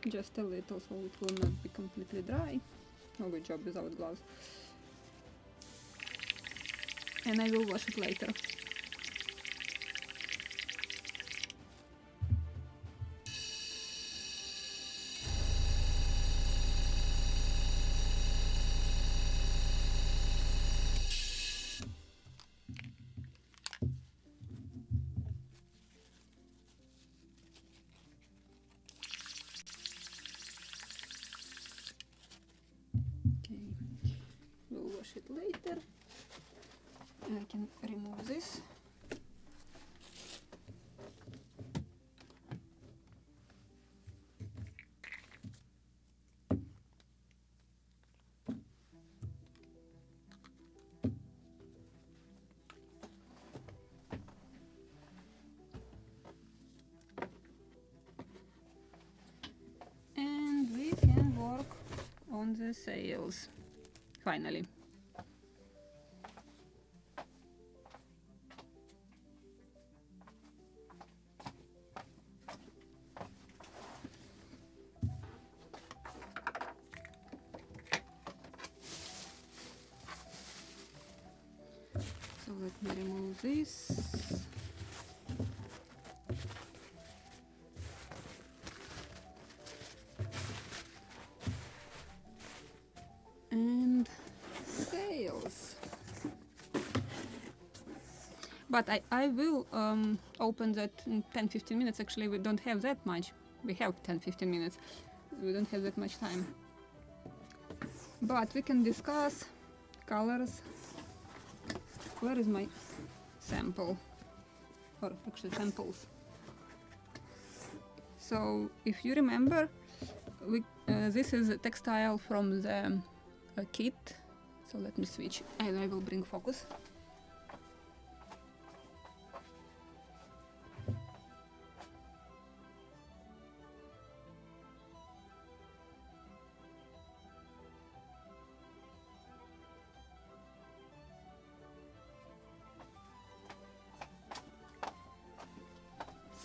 Just a little, so it will not be completely dry. Oh, good job without gloves. And I will wash it later. We'll wash it later. I can remove this. And we can work on the sails, finally. So let me remove this. And sails. But I will open that in 10-15 minutes. Actually, we don't have that much. We have 10-15 minutes. We don't have that much time. But we can discuss colors. Where is my sample? Or actually samples. So if you remember, this is a textile from the kit. So let me switch and I will bring focus.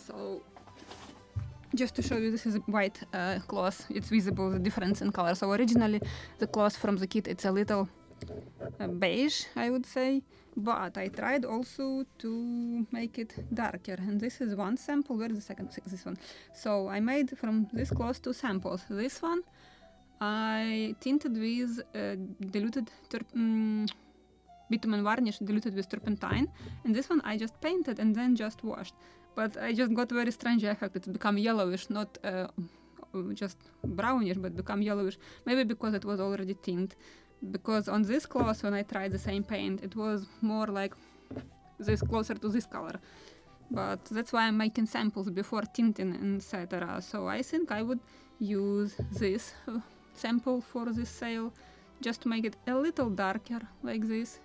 So just to show you, this is white cloth. It's visible the difference in color. So originally the cloth from the kit, it's a little beige, I would say, but I tried also to make it darker. And this is one sample. Where is the second? This one. So I made from this cloth two samples. This one I tinted with diluted bitumen varnish diluted with turpentine, and this one I just painted and then just washed. But I just got very strange effect. It's become yellowish, not just brownish, but become yellowish. Maybe because it was already tinted. Because on this cloth, when I tried the same paint, it was more like this, closer to this color. But that's why I'm making samples before tinting, etc. So I think I would use this sample for this sail, just to make it a little darker, like this.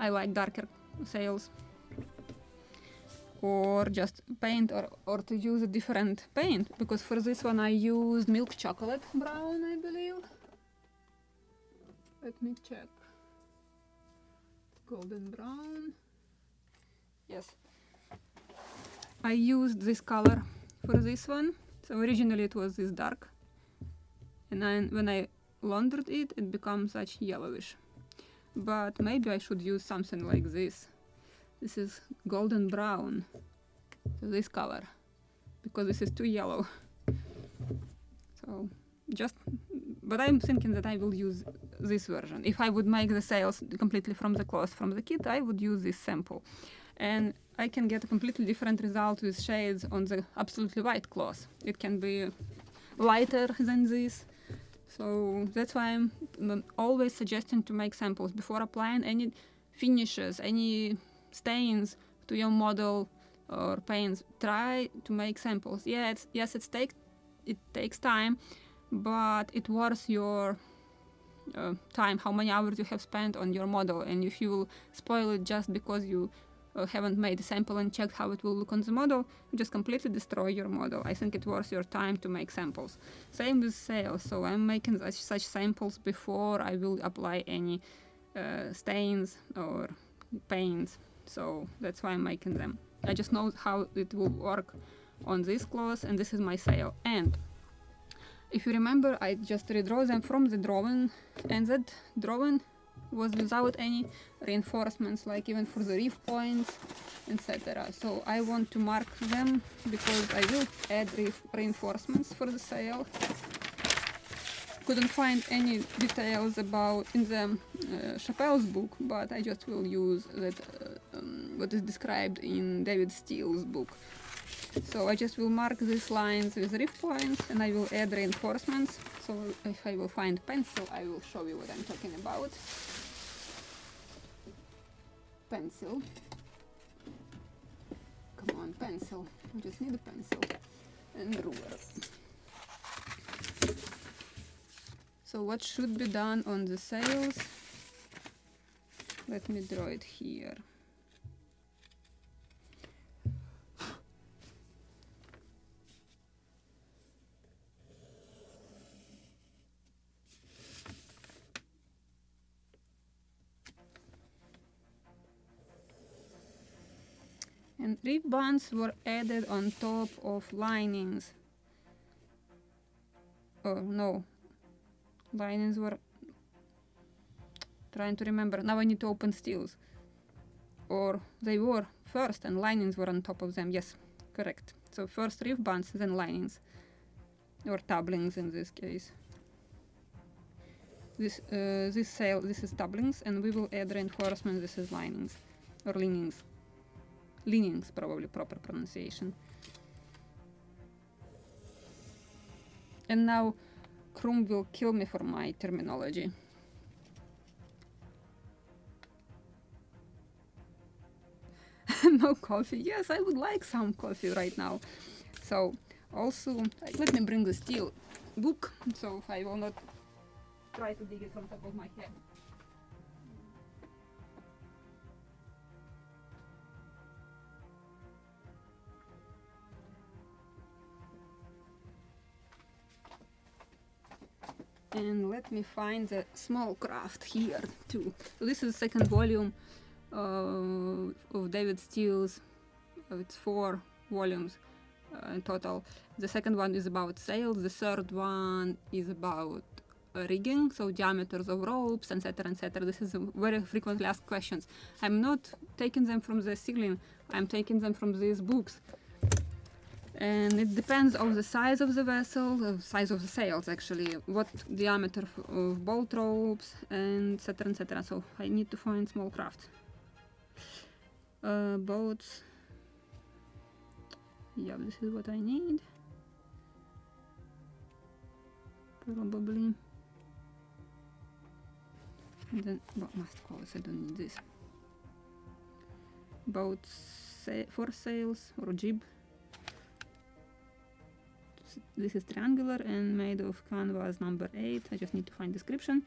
I like darker sails. Or just paint, or to use a different paint, because for this one I used milk chocolate brown, I believe. Let me check. Golden brown. Yes. I used this color for this one. So originally it was this dark, and then when I laundered it, it becomes such yellowish. But maybe I should use something like this. This is golden brown, so this color, because this is too yellow. So but I'm thinking that I will use this version. If I would make the sails completely from the cloth from the kit, I would use this sample. And I can get a completely different result with shades on the absolutely white cloth. It can be lighter than this. So that's why I'm always suggesting to make samples before applying any finishes, any stains to your model. or paints, try to make samples. Yes, it takes time, but it worth your time, how many hours you have spent on your model. And if you will spoil it just because you haven't made a sample and checked how it will look on the model, you just completely destroy your model. I think it's worth your time to make samples. Same with sails, so I'm making such samples before I will apply any stains or paints, so that's why I'm making them. I just know how it will work on this cloth, and this is my sail. And if you remember, I just redraw them from the drawing, and that drawing was without any reinforcements, like even for the reef points, etc. So I want to mark them because I will add reinforcements for the sail. Couldn't find any details about in the Chappelle's book, but I just will use that what is described in David Steele's book. So I just will mark these lines with reef points, and I will add reinforcements. So if I will find pencil, I will show you what I'm talking about. Pencil. Come on, pencil. I just need a pencil and ruler. So what should be done on the sails? Let me draw it here. And reef bands were added on top of linings. Oh no, linings were, trying to remember, now I need to open steels. Or they were first and linings were on top of them, yes, correct. So first reef bands, then linings, or tablings in this case. This sail, this is tablings, and we will add reinforcement, this is linings, or leanings. Leanings, probably proper pronunciation. And now Krum will kill me for my terminology. No coffee. Yes, I would like some coffee right now. So also, let me bring the steel book, so I will not try to dig it from top of my head. And let me find the small craft here too. So this is the second volume of David Steele's. It's 4 volumes in total. The second one is about sails. The third one is about rigging, so diameters of ropes, etc., etc. This is very frequently asked questions. I'm not taking them from the ceiling. I'm taking them from these books. And it depends on the size of the vessel, the size of the sails actually, what diameter of bolt ropes, and etc., etc. So I need to find small craft. Boats. Yeah, this is what I need. Probably. And then, well, Muscongus, I don't need this. Boats, 4 sails or jib. This is triangular and made of canvas number 8. I just need to find description.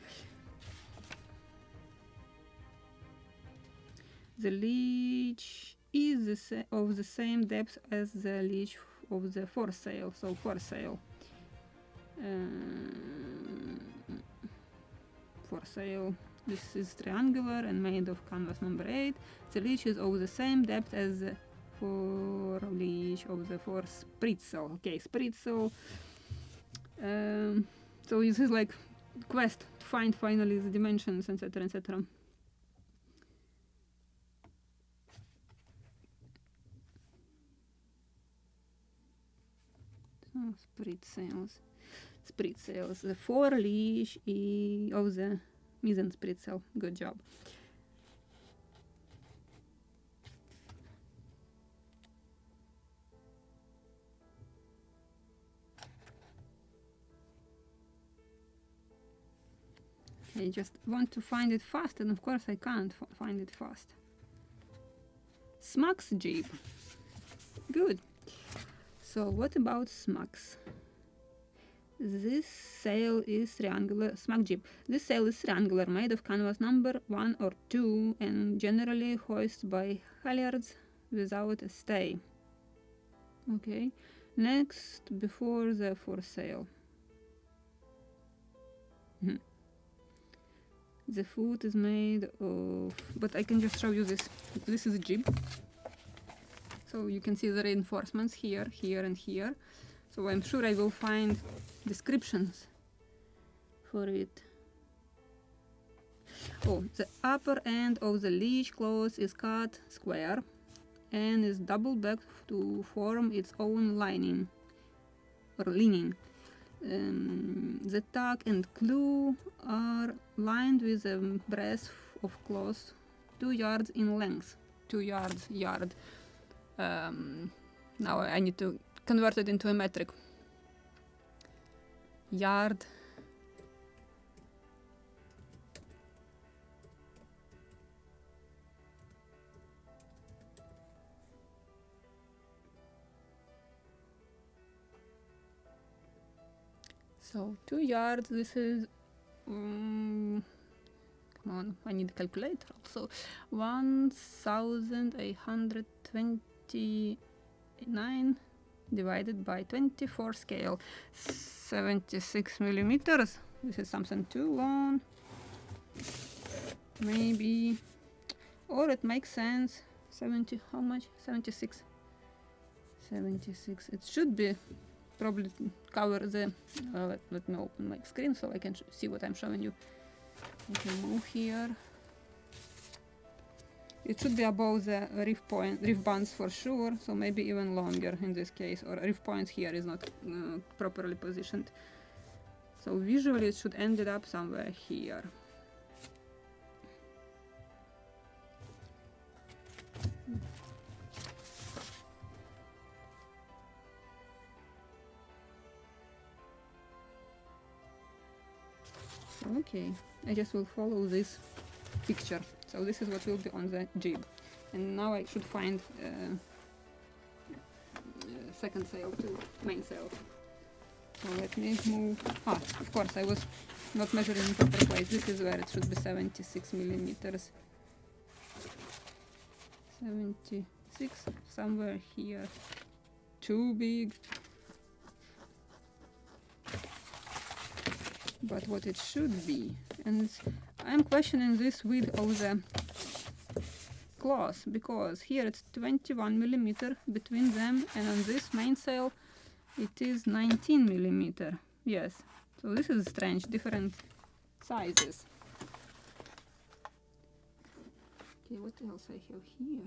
The leech is of the same depth as the leech of the foresail, so foresail. Foresail. This is triangular and made of canvas number 8. The leech is of the same depth as the for leech of the four spritsail. Okay, spritsail. So this is like quest to find finally the dimensions, etc., etc. So spritsails. The 4 leech of the mizzen spritsail. Good job. I just want to find it fast, and of course I can't find it fast. Smugs jib. Good. So what about smugs? This sail is triangular, smug jib. This sail is triangular, made of canvas number 1 or 2, and generally hoisted by halyards without a stay. Okay, next, before the foresail. The foot is made of, but I can just show you this. This is a jib. So you can see the reinforcements here, here, and here. So I'm sure I will find descriptions for it. Oh, the upper end of the leech cloth is cut square and is doubled back to form its own lining or lining. The tack and clew are lined with a breadth of cloth 2 yards in length. 2 yards, yard. Now I need to convert it into a metric. Yard. So 2 yards, this is, come on, I need a calculator also, 1,829 divided by 24 scale, 76 millimeters. This is something too long, maybe, or it makes sense, 70, how much? 76. 76, it should be probably cover the, let me open my screen so I can see what I'm showing you. I can move here. It should be above the reef bands for sure, so maybe even longer in this case, or reef points here is not properly positioned. So visually it should end up somewhere here. Okay, I just will follow this picture. So this is what will be on the jib. And now I should find second sail to main sail. So let me move. Ah, of course, I was not measuring in proper place. This is where it should be 76 millimeters. 76, somewhere here. Too big. But what it should be, and I'm questioning this width of the cloth, because here it's 21 millimeter between them, and on this mainsail it is 19 millimeter. Yes, so this is strange, different sizes. Okay, what else I have here?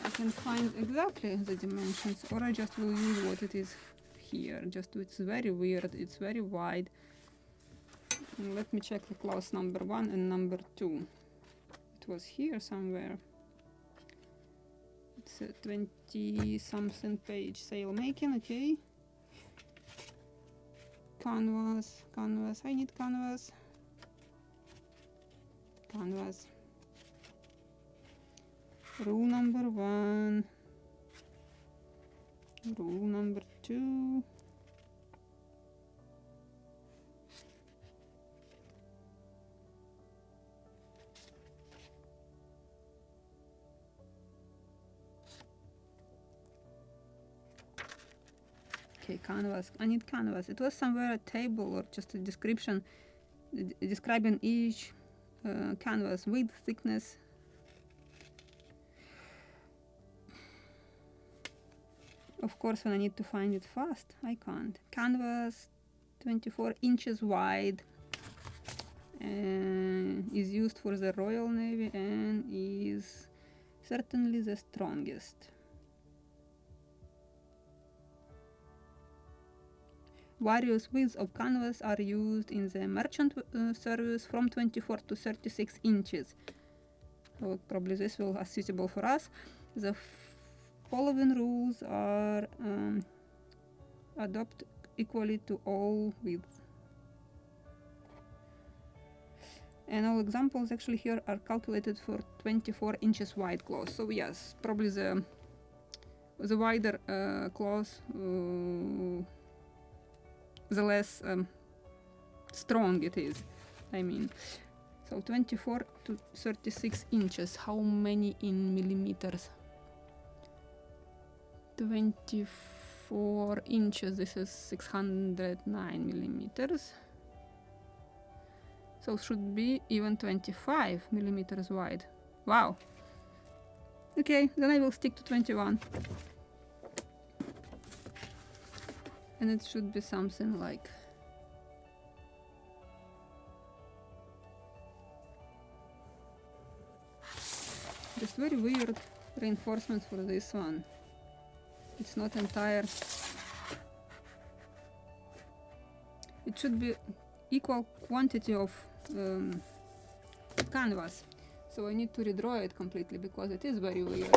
I can find exactly the dimensions, or I just will use what it is here. Just it's very weird, it's very wide. And let me check the clause number 1 and number 2. It was here somewhere. It's a 20-something page sail making, okay. Canvas, canvas, I need canvas. Canvas. Rule number 1, rule number 2, okay, canvas, I need canvas. It was somewhere a table or just a description describing each canvas width, thickness. Of course, when I need to find it fast, I can't. Canvas 24 inches wide is used for the Royal Navy and is certainly the strongest. Various widths of canvas are used in the merchant service from 24 to 36 inches. So probably this will be suitable for us. The following rules are adopted equally to all widths. And all examples actually here are calculated for 24 inches wide cloth. So yes, probably the wider cloth, the less strong it is. I mean, so 24 to 36 inches. How many in millimeters? 24 inches. This is 609 millimeters. So should be even 25 millimeters wide. Wow. Okay, then I will stick to 21. And it should be something like just very weird reinforcement for this one. It's not entire. It should be equal quantity of canvas. So I need to redraw it completely because it is very weird.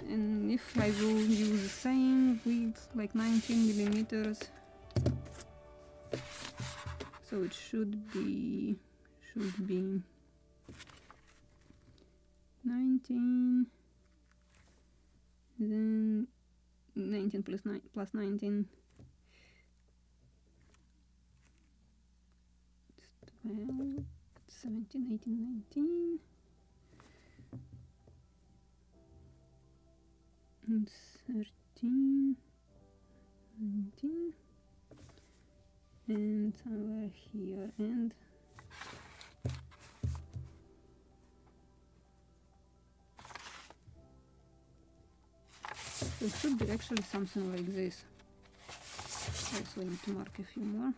And if I will use the same width, like 19 millimeters, so it should be 19, then 19 plus 19, 12, 17, 18, 19, and 13, 19, and somewhere here, and so it should be actually something like this. Also, I need to mark a few more.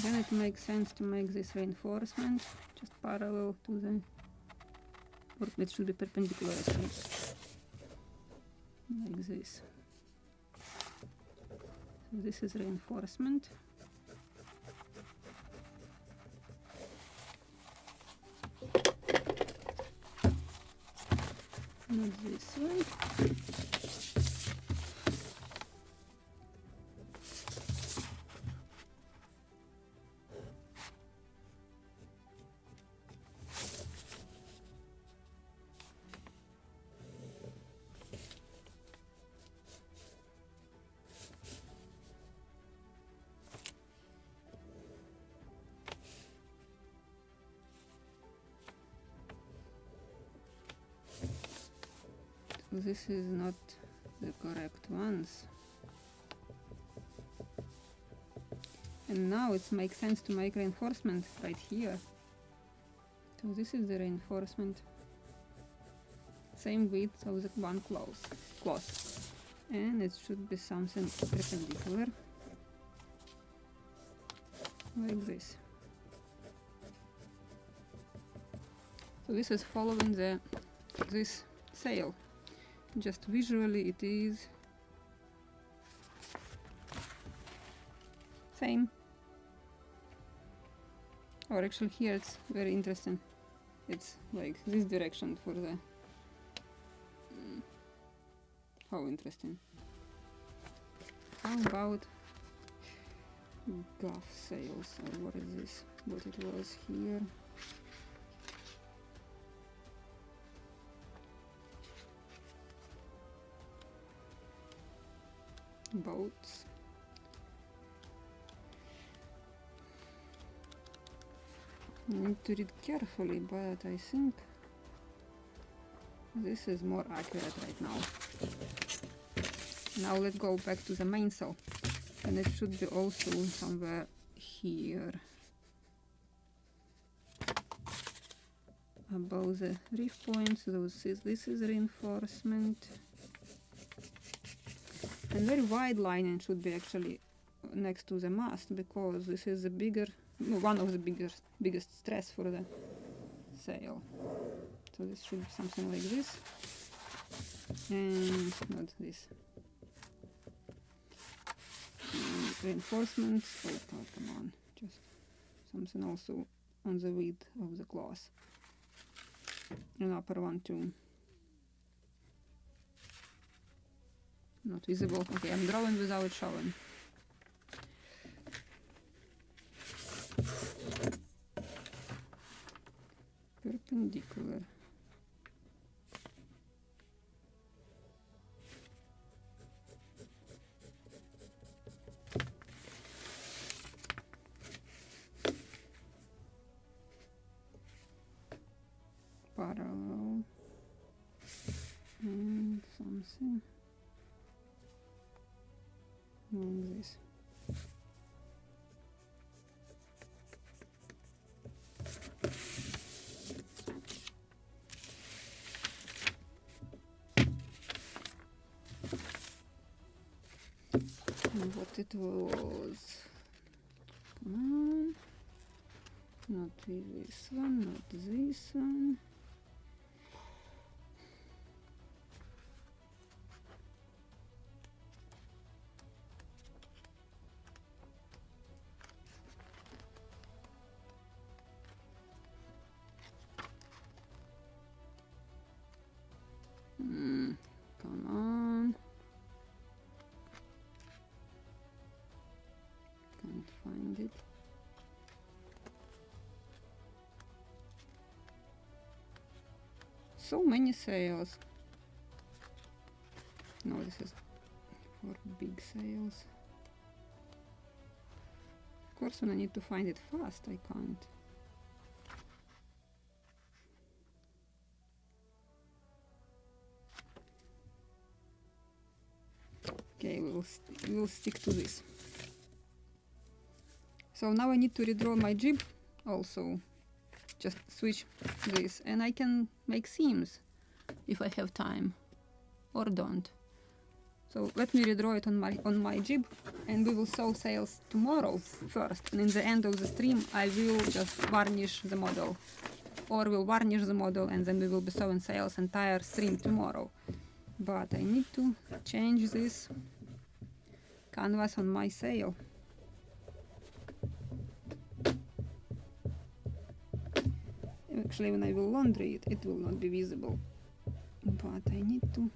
Then it makes sense to make this reinforcement just parallel to the, or it should be perpendicular actually, like this. So this is reinforcement. Not this way. This is not the correct ones. And now it makes sense to make reinforcement right here. So this is the reinforcement. Same width of the one cloth. And it should be something perpendicular. Like this. So this is following this sail. Just visually it is same. Or actually here it's very interesting. It's like this direction for the how interesting. How about gaff sails, or what is this? What it was here? Boats. I need to read carefully, but I think this is more accurate right now. Now let's go back to the mainsail, and it should be also somewhere here above the reef points. This is reinforcement. And very wide lining should be actually next to the mast, because this is a bigger one of the biggest stress for the sail. So this should be something like this, and not this. And reinforcements. Oh, come on, just something also on the width of the cloth. An upper one too. Not visible. Okay, I'm drawing without showing. Perpendicular. Parallel. And something like this. And what it was? Come on. Not this one, not this one. Come on. Can't find it. So many sails. No, this is for big sails. Of course, when I need to find it fast, I can't. Okay, we will stick to this. So now I need to redraw my jib also. Just switch this, and I can make seams if I have time, or don't. So let me redraw it on my jib, and we will sew sails tomorrow first. And in the end of the stream, I will just varnish the model, or we'll varnish the model, and then we will be sewing sails entire stream tomorrow. But I need to change this canvas on my sail. Actually, when I will laundry it, it will not be visible. But I need to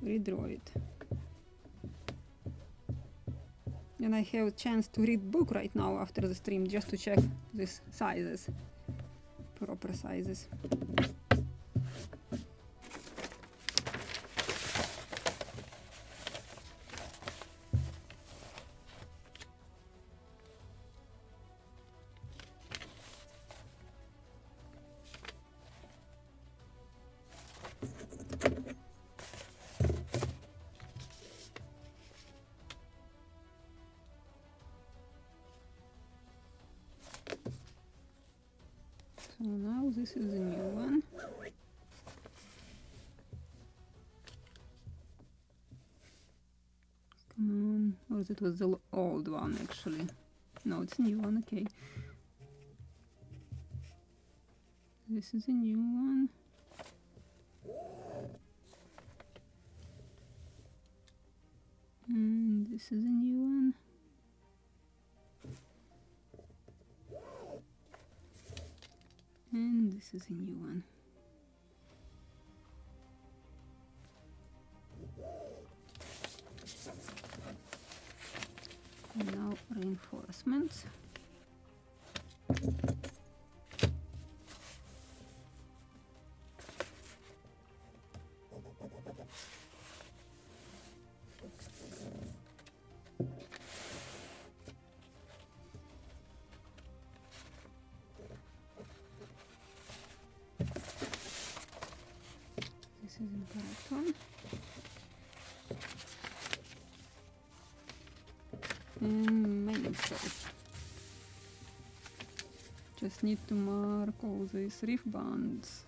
redraw it. And I have a chance to read book right now after the stream, just to check these sizes, proper sizes. So now this is the new one. Come on. Oh, that was the old one actually. No, it's a new one, okay. This is a new one. And this is a new one. And this is a new one. And now reinforcements. This is the correct one. And mainsail. Just need to mark all these reef bands.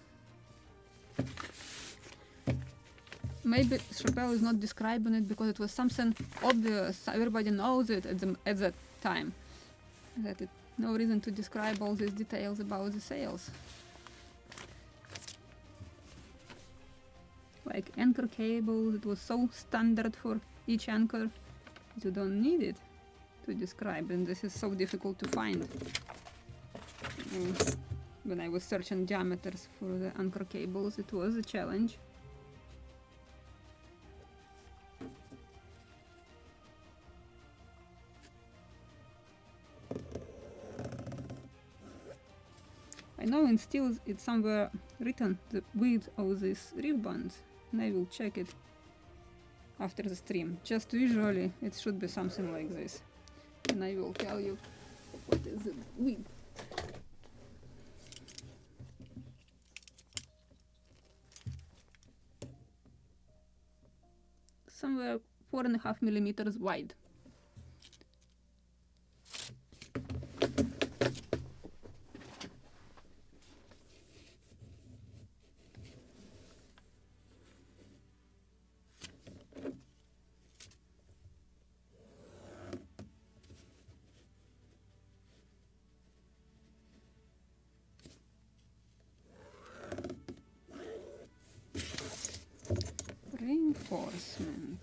Maybe Chappelle is not describing it because it was something obvious. Everybody knows it at that time. That it no reason to describe all these details about the sails. Like anchor cable, it was so standard for each anchor, you don't need it to describe, and this is so difficult to find. When I was searching diameters for the anchor cables, it was a challenge. I know in steel it's somewhere written the width of these reef bands, and I will check it after the stream. Just visually it should be something like this, and I will tell you what is the width. Somewhere 4.5 millimeters wide. Reinforcement.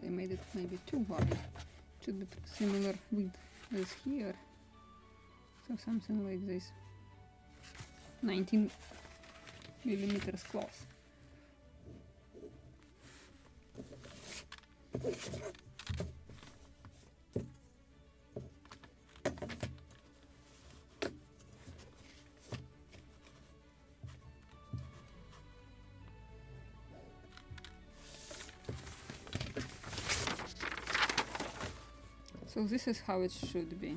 I made it maybe too wide. It should be similar width as here. So something like this. 19 millimeters cloth. So this is how it should be.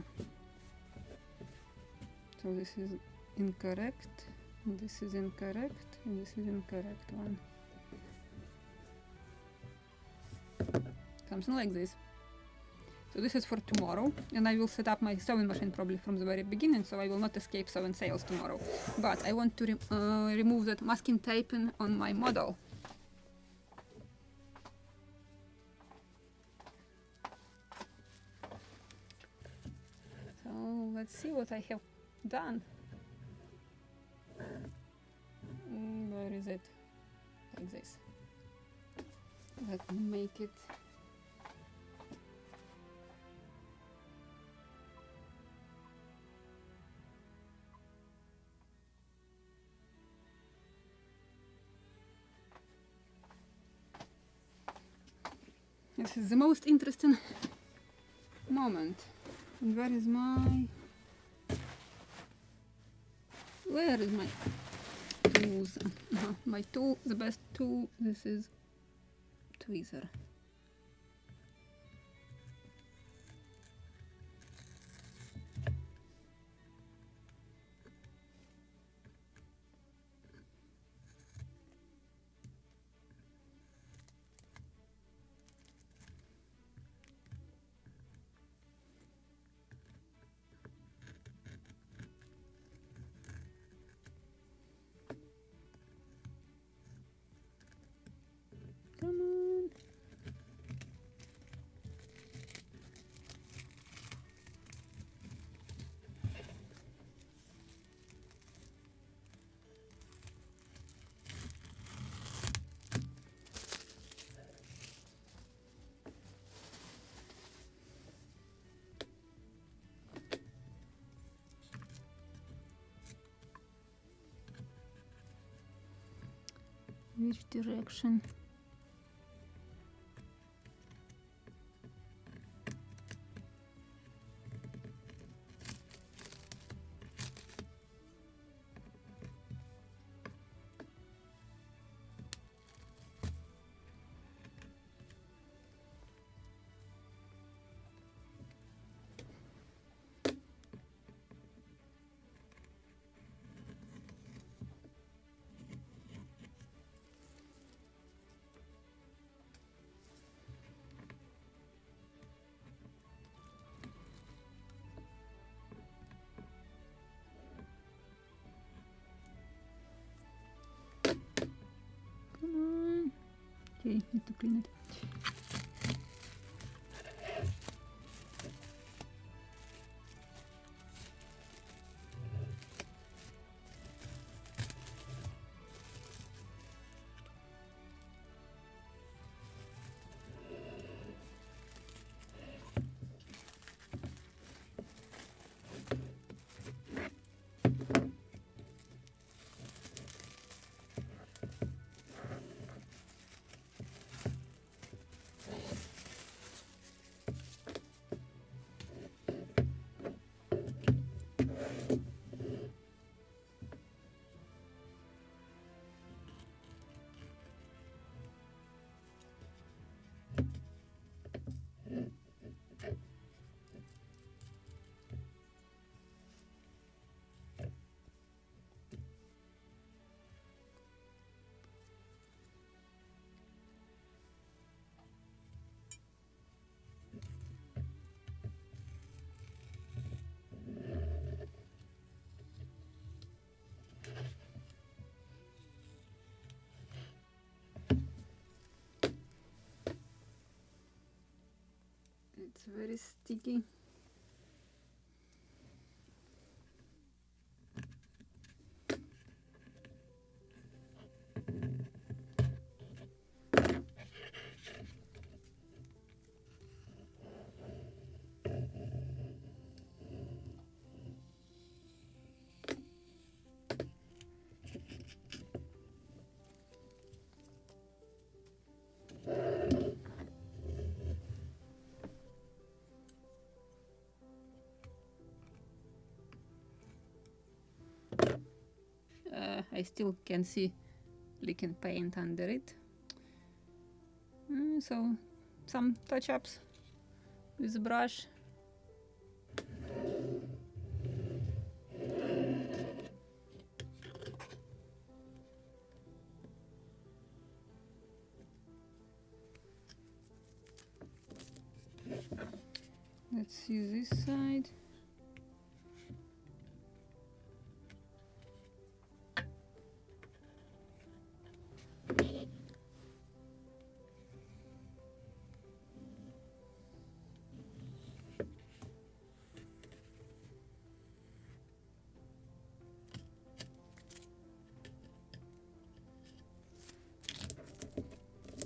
So this is incorrect, and this is incorrect, and this is incorrect one. Something like this. So this is for tomorrow, and I will set up my sewing machine probably from the very beginning, so I will not escape sewing sails tomorrow. But I want to remove that masking taping on my model. Let's see what I have done. Where is it? Like this. Let me make it. This is the most interesting moment. And where is my... Where is my tools? My tool, the best tool, this is tweezer. Come on. Which direction? Okay, need to clean it. It's very sticky. I still can see licking paint under it. So some touch-ups with the brush. Let's see this side.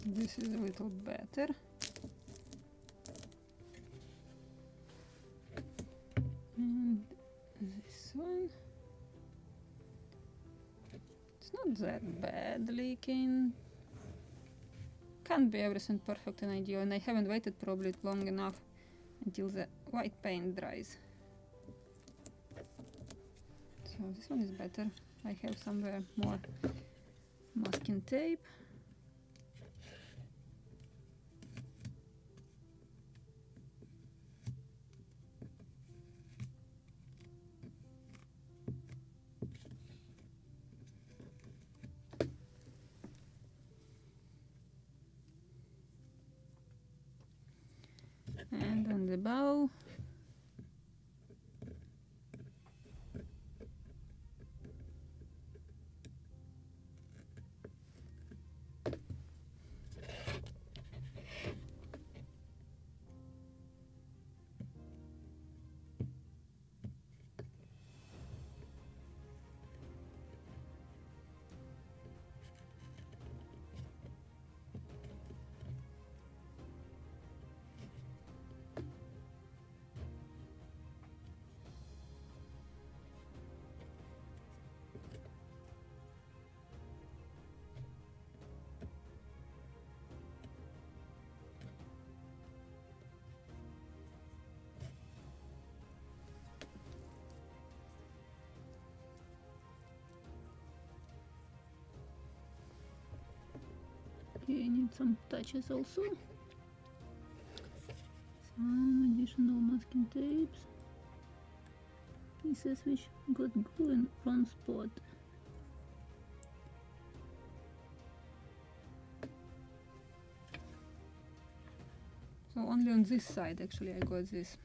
This is a little better. And this one. It's not that bad leaking. Can't be everything perfect and ideal, and I haven't waited probably long enough until the white paint dries. So this one is better. I have somewhere more masking tape. And on the bow, okay, I need some touches also. Some additional masking tapes. Pieces which got glue in wrong spot. So only on this side actually I got this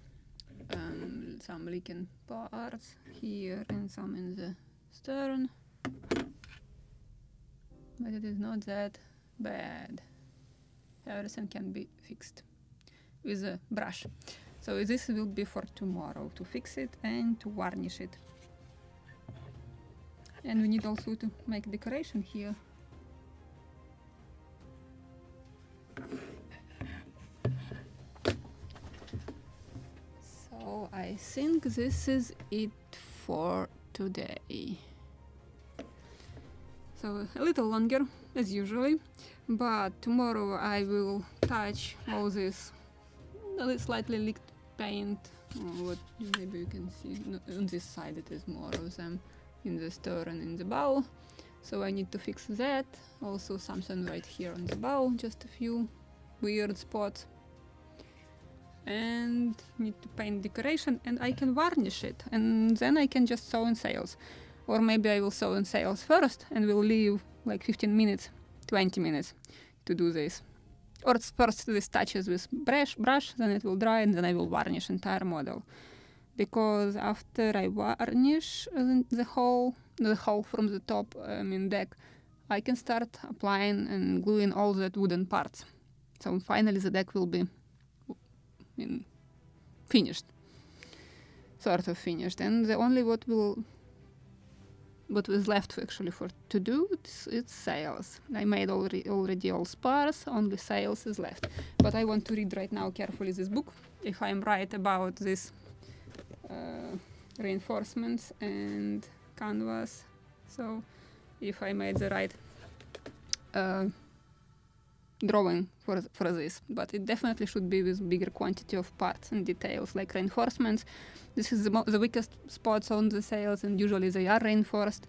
some leaking parts here and some in the stern, but it is not that bad. everything can be fixed with a brush. So this will be for tomorrow, to fix it and to varnish it. And we need also to make decoration here. So I think this is it for today. So a little longer as usually, but tomorrow I will touch all this slightly leaked paint. What maybe you can see on this side, it is more of them in the stir and in the bow. So I need to fix that. Also something right here on the bow, just a few weird spots. And need to paint decoration, and I can varnish it, and then I can just sew in sails. Or maybe I will sew in sails first and will leave like 15 minutes, 20 minutes to do this. Or first this touches with brush, then it will dry, and then I will varnish entire model. Because after I varnish the whole from the top deck, I can start applying and gluing all that wooden parts. So finally the deck will be finished, sort of finished, and the only what was left actually to do it's sails. I made already all spars, only sails is left. But I want to read right now carefully this book, if I'm right about this reinforcements and canvas. So if I made the right drawing for this, but it definitely should be with bigger quantity of parts and details like reinforcements. This is the weakest spots on the sails, and usually they are reinforced.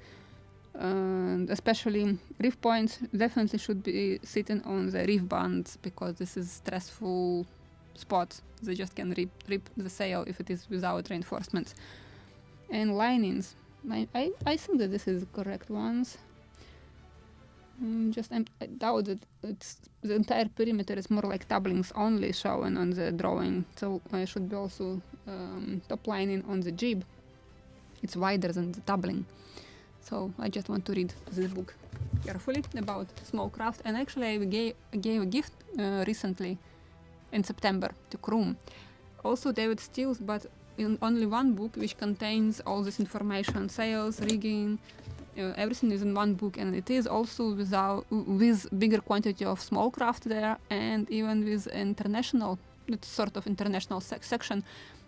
And especially reef points definitely should be sitting on the reef bands, because this is stressful spots. They just can rip the sail if it is without reinforcements. And linings, I think that this is the correct ones. I doubt that the entire perimeter is more like doublings only shown on the drawing, so I should be also top lining on the jib. It's wider than the doubling. So I just want to read this book carefully about small craft. And actually I gave a gift recently in September to Krum. Also David Steele's, but in only one book, which contains all this information, sails, rigging, everything is in one book, and it is also with bigger quantity of small craft there, and even with international, it's sort of international section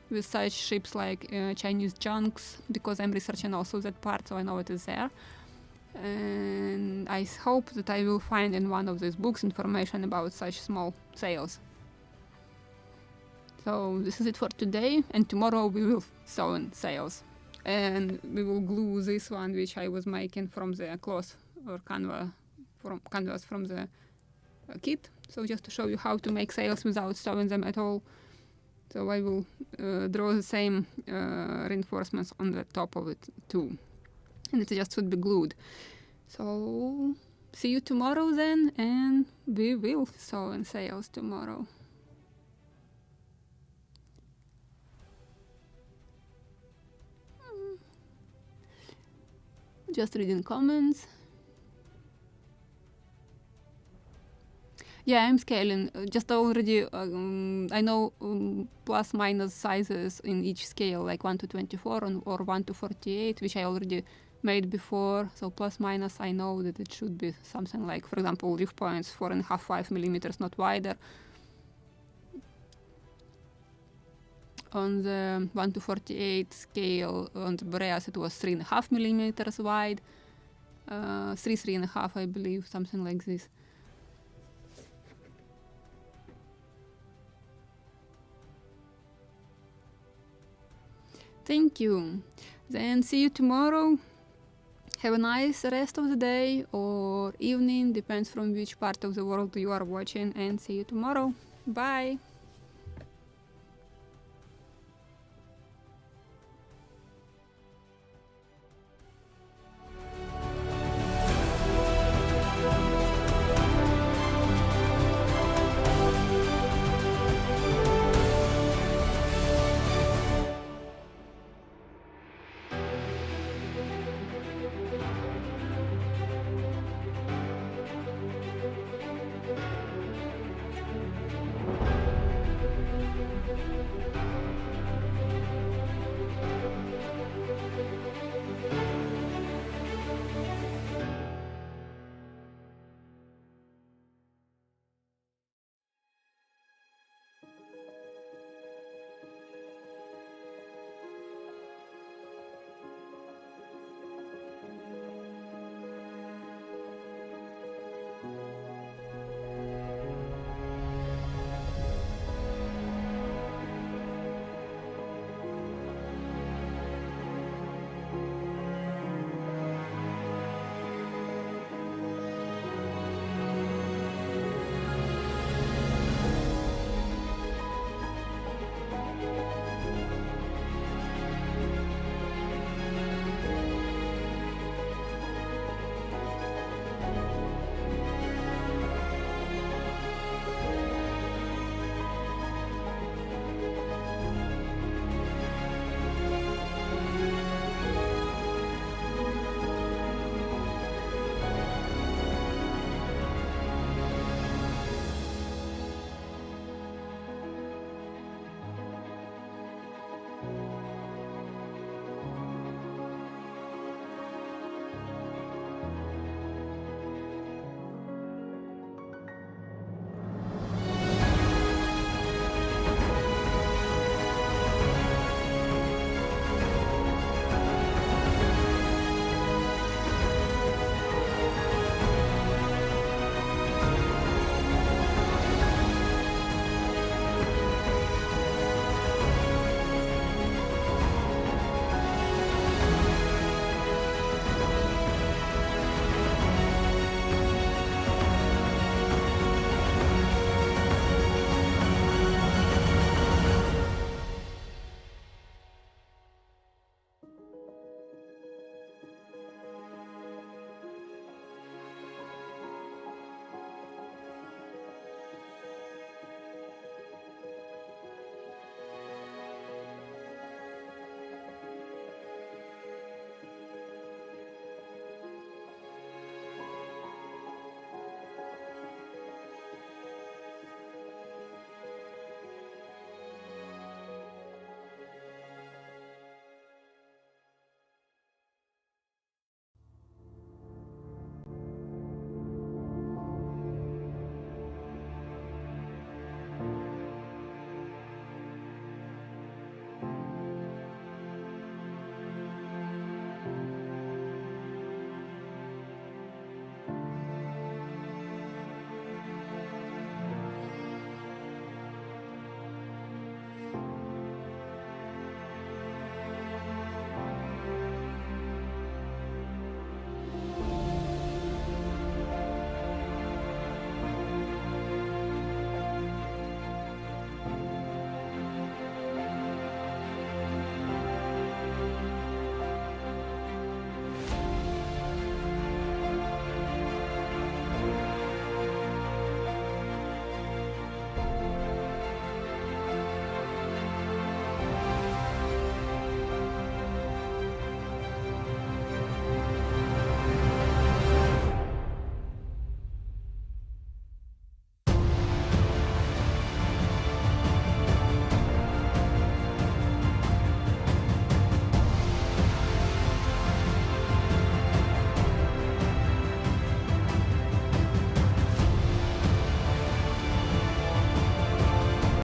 with such ships like Chinese junks, because I'm researching also that part, so I know it is there. And I hope that I will find in one of these books information about such small sails. So this is it for today, and tomorrow we will sew in sails. And we will glue this one, which I was making from the cloth or canvas from the kit. So just to show you how to make sails without sewing them at all. So I will draw the same reinforcements on the top of it too. And it just should be glued. So see you tomorrow then, and we will sew in sails tomorrow. Just reading comments. Yeah, I'm scaling. Just already, I know plus minus sizes in each scale, like 1 to 24 or 1 to 48, which I already made before. So plus minus, I know that it should be something like, for example, reef points 4.5, 5 millimeters, not wider. On the 1 to 48 scale, on the Boreas, it was 3.5 millimeters wide, 3.5, I believe, something like this. Thank you. Then see you tomorrow. Have a nice rest of the day or evening, depends from which part of the world you are watching, and see you tomorrow. Bye.